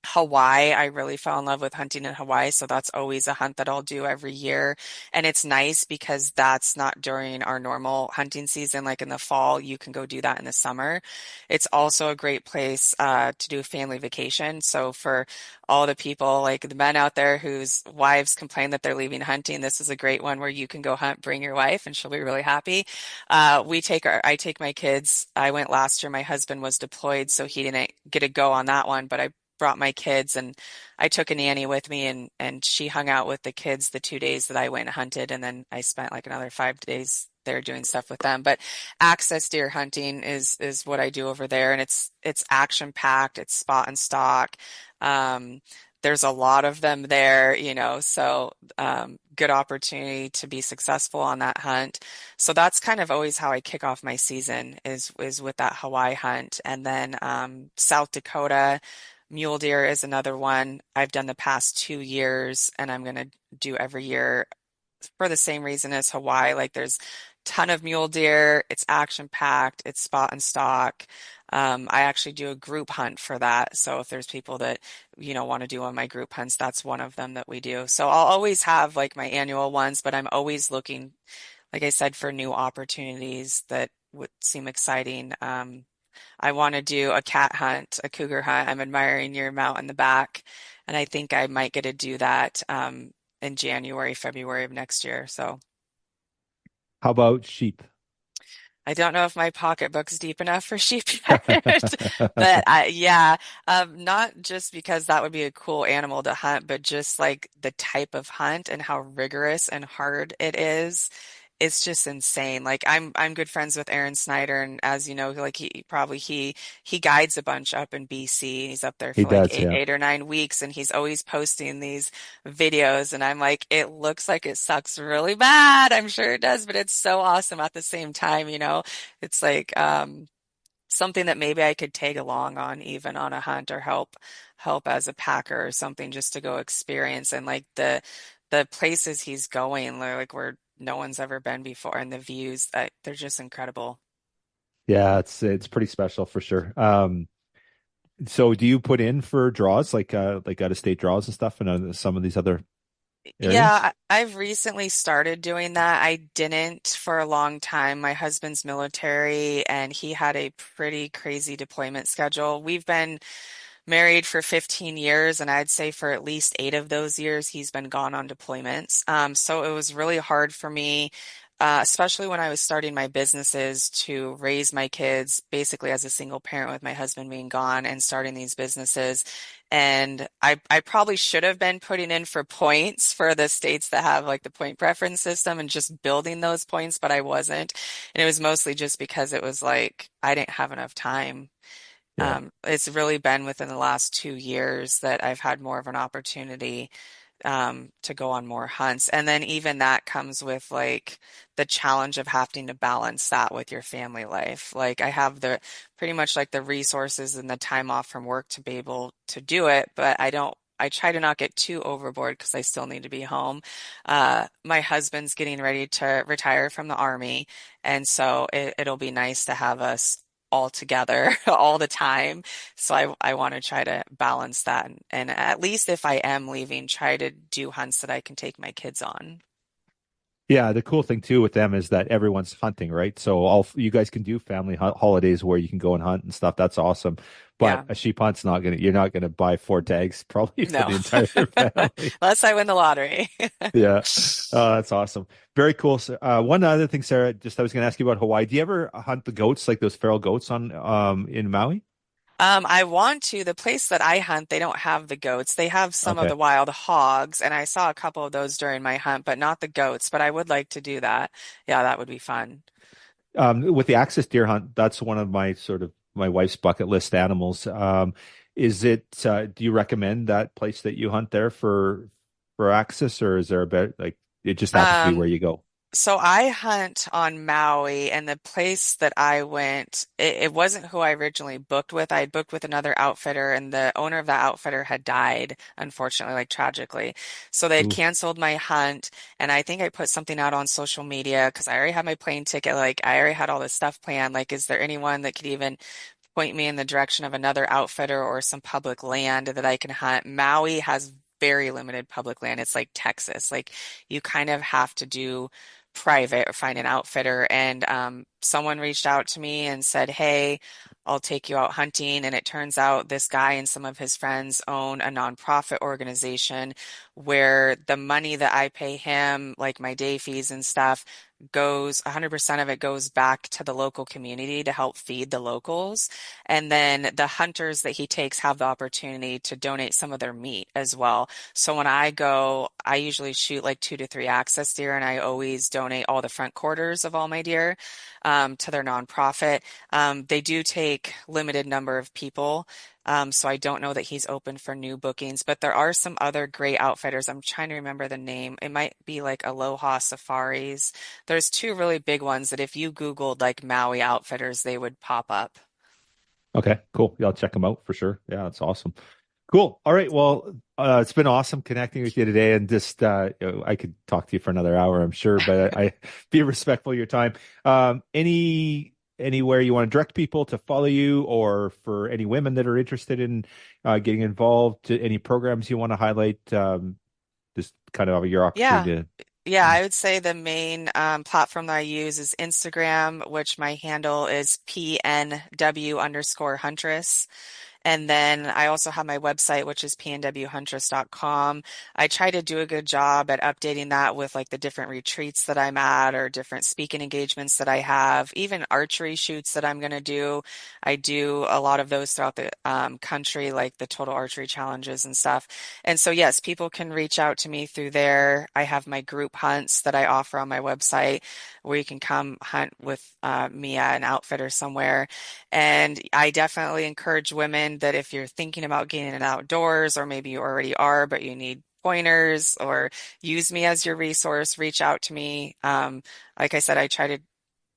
Hawaii, I really fell in love with hunting in Hawaii, so that's always a hunt that I'll do every year. And it's nice because that's not during our normal hunting season. Like in the fall, you can go do that in the summer. It's also a great place to do a family vacation. So for all the people, like the men out there whose wives complain that they're leaving hunting, this is a great one where you can go hunt, bring your wife, and she'll be really happy. I take my kids. I went last year. My husband was deployed, so he didn't get to go on that one, but I brought my kids and I took a nanny with me and she hung out with the kids the 2 days that I went and hunted and then I spent like another 5 days there doing stuff with them. But access deer hunting is what I do over there and it's action packed, it's spot and stock. Um, there's a lot of them there, so good opportunity to be successful on that hunt. So that's kind of always how I kick off my season is with that Hawaii hunt. And then South Dakota. Mule deer is another one I've done the past 2 years, and I'm going to do every year for the same reason as Hawaii. Like there's a ton of mule deer, it's action packed, it's spot and stock. I actually do a group hunt for that. So if there's people that, want to do one of my group hunts, that's one of them that we do. So I'll always have like my annual ones, but I'm always looking, like I said, for new opportunities that would seem exciting. I want to do a cat hunt, a cougar hunt. I'm admiring your mount in the back, and I think I might get to do that in January, February of next year. So How about sheep? I don't know if my pocketbook's deep enough for sheep yet, but yeah, not just because that would be a cool animal to hunt, but just like the type of hunt and how rigorous and hard it is. It's just insane. Like I'm good friends with Aaron Snyder, and as you know, like he guides a bunch up in BC. He's up there He for like does, yeah. 8 or 9 weeks, and he's always posting these videos. And I'm like, it looks like it sucks really bad. I'm sure it does, but it's so awesome at the same time. It's like something that maybe I could tag along on, even on a hunt, or help as a packer or something, just to go experience. And like the places he's going, like where no one's ever been before, and the views, they're just incredible. Yeah, it's pretty special for sure. So do you put in for draws like out of state draws and stuff in some of these other areas? Yeah, I've recently started doing that. I didn't for a long time. My husband's military, and he had a pretty crazy deployment schedule. We've been married for 15 years, and I'd say for at least 8 of those years, he's been gone on deployments. So it was really hard for me, especially when I was starting my businesses, to raise my kids basically as a single parent with my husband being gone and starting these businesses. And I probably should have been putting in for points for the states that have like the point preference system and just building those points, but I wasn't. And it was mostly just because it was like I didn't have enough time. Yeah. It's really been within the last 2 years that I've had more of an opportunity to go on more hunts. And then even that comes with like the challenge of having to balance that with your family life. Like I have the pretty much like the resources and the time off from work to be able to do it, but I try to not get too overboard because I still need to be home. My husband's getting ready to retire from the army, and so it'll be nice to have us all together all the time. So I want to try to balance that, and at least if I am leaving, try to do hunts that I can take my kids on. Yeah, the cool thing too with them is that everyone's hunting, right? So all you guys can do family holidays where you can go and hunt and stuff. That's awesome. But Yeah, a sheep hunt's not gonna, you're not gonna buy 4 tags probably for no. the entire family. Unless I win the lottery. Yeah. That's awesome. Very cool. So, one other thing, Sarah, just I was gonna ask you about Hawaii. Do you ever hunt the goats, like those feral goats on in Maui? I want to. The place that I hunt, they don't have the goats. They have some of Okay. the wild hogs, and I saw a couple of those during my hunt, but not the goats. But I would like to do that. Yeah, that would be fun. With the access deer hunt, that's one of my sort of my wife's bucket list animals. Is it, do you recommend that place that you hunt there for access, or is there a bit like it just happens to be where Um, you go? So I hunt on Maui, and the place that I went, it wasn't who I originally booked with. I had booked with another outfitter, and the owner of that outfitter had died, unfortunately, like tragically. So they had Ooh, canceled my hunt, and I think I put something out on social media because I already had my plane ticket. Like I already had all this stuff planned. Like, is there anyone that could even point me in the direction of another outfitter or some public land that I can hunt? Maui has very limited public land. It's like Texas. Like you kind of have to do private or find an outfitter. And someone reached out to me and said, "Hey, I'll take you out hunting." And it turns out this guy and some of his friends own a nonprofit organization where the money that I pay him, like my day fees and stuff, goes 100% of it goes back to the local community to help feed the locals. And then the hunters that he takes have the opportunity to donate some of their meat as well. So when I go, I usually shoot like 2 to 3 access deer, and I always donate all the front quarters of all my deer to their nonprofit. They do take limited number of people. So I don't know that he's open for new bookings, but there are some other great outfitters. I'm trying to remember the name. It might be like Aloha Safaris. There's two really big ones that if you Googled like Maui outfitters, they would pop up. okay, cool. Yeah, I'll check them out for sure. Yeah, that's awesome. Cool. All right. Well, it's been awesome connecting with you today, and just I could talk to you for another hour, I'm sure, but I be respectful of your time. Anywhere you want to direct people to follow you, or for any women that are interested in getting involved, to any programs you want to highlight, just kind of your Yeah. opportunity Yeah, to. I would say the main platform that I use is Instagram, which my handle is PNW underscore Huntress. And then I also have my website, which is pnwhuntress.com. I try to do a good job at updating that with like the different retreats that I'm at or different speaking engagements that I have, even archery shoots that I'm going to do. I do a lot of those throughout the country, like the total archery challenges and stuff. And so, yes, people can reach out to me through there. I have my group hunts that I offer on my website where you can come hunt with me at an outfitter somewhere. And I definitely encourage women that if you're thinking about getting in outdoors, or maybe you already are, but you need pointers or use me as your resource, reach out to me. Like I said, I try to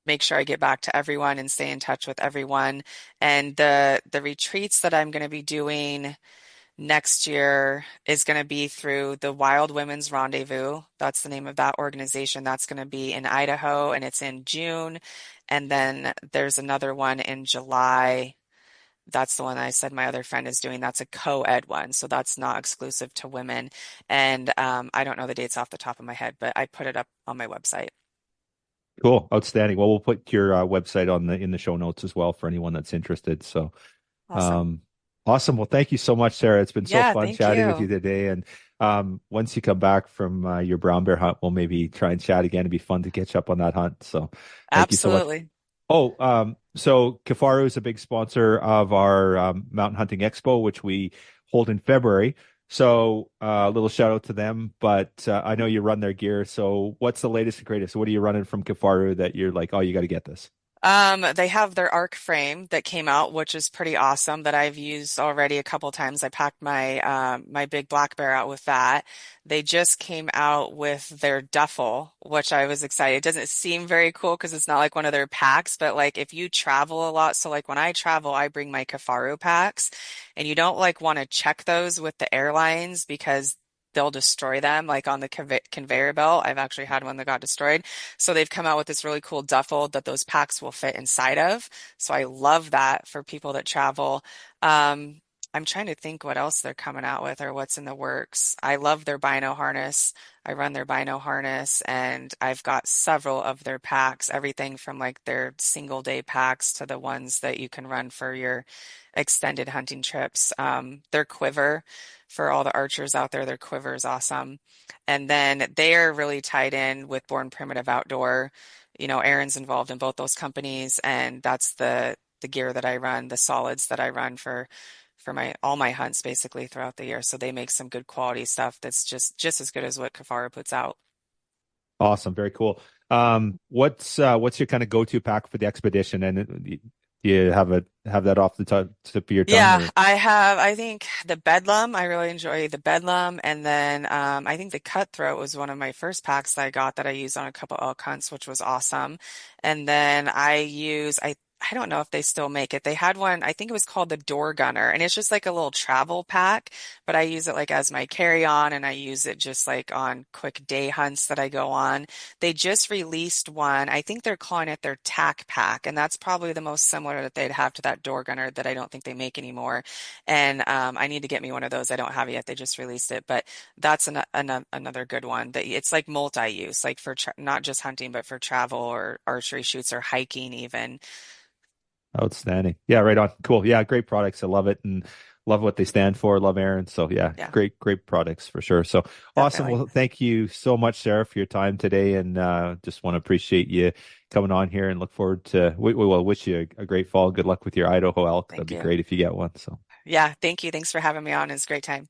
make sure I get back to everyone and stay in touch with everyone. And the retreats that I'm going to be doing next year is going to be through the Wild Women's Rendezvous. That's the name of that organization. That's going to be in Idaho and it's in June. And then there's another one in July. That's the one I said my other friend is doing. That's a co-ed one. So that's not exclusive to women. And I don't know the dates off the top of my head, but I put it up on my website. Cool. Outstanding. Well, we'll put your website on in the show notes as well for anyone that's interested. So, Awesome. um, awesome. Well, thank you so much, Sarah. It's been so Yeah, fun thank chatting with you you. today. And once you come back from your brown bear hunt, we'll maybe try and chat again. It'd be fun to catch up on that hunt. So, thank you so much. Absolutely. Oh, so Kifaru is a big sponsor of our Mountain Hunting Expo, which we hold in February. So a little shout out to them. But I know you run their gear. So what's the latest and greatest? What are you running from Kifaru that you're like, oh, you got to get this? They have their arc frame that came out, which is pretty awesome that I've used already a couple times. I packed my big black bear out with that. They just came out with their duffel, which I was excited. It doesn't seem very cool because it's not like one of their packs, but like if you travel a lot, so like when I travel, I bring my Kafaru packs, and you don't like want to check those with the airlines because they'll destroy them like on the conveyor belt. I've actually had one that got destroyed. So they've come out with this really cool duffel that those packs will fit inside of. So I love that for people that travel. Um, I'm trying to think what else they're coming out with or what's in the works. I love their bino harness. I run their bino harness and I've got several of their packs, everything from like their single day packs to the ones that you can run for your extended hunting trips. Their quiver for all the archers out there, their quiver is awesome. And then they're really tied in with Born Primitive Outdoor. You know, Aaron's involved in both those companies, and that's the gear that I run, the solids that I run for my all my hunts basically throughout the year. So they make some good quality stuff that's just as good as what Kafara puts out. Awesome. Very cool. What's your kind of go-to pack for the expedition? And do you have that off the tip of your tongue Yeah, or? I have. I think the Bedlam, I really enjoy the Bedlam. And then I think the Cutthroat was one of my first packs that I got that I used on a couple elk hunts, which was awesome. And then I don't know if they still make it. They had one, I think it was called the Door Gunner, and it's just like a little travel pack, but I use it like as my carry-on and I use it just like on quick day hunts that I go on. They just released one. I think they're calling it their tack pack, and that's probably the most similar that they'd have to that Door Gunner that I don't think they make anymore. And I need to get me one of those. I don't have it yet. They just released it, but that's another good one. That it's like multi-use, like for not just hunting, but for travel or archery shoots or hiking even. Outstanding. Yeah, right on. Cool. Yeah, great products. I love it and love what they stand for. Love Aaron. So yeah, Yeah, great products for sure. So awesome. definitely. Well, thank you so much, Sarah, for your time today, and just want to appreciate you coming on here and look forward to. We will wish you a great fall. Good luck with your Idaho elk. That'd Thank be you. great if you get one. So Yeah, thank you. Thanks for having me on. It's a great time.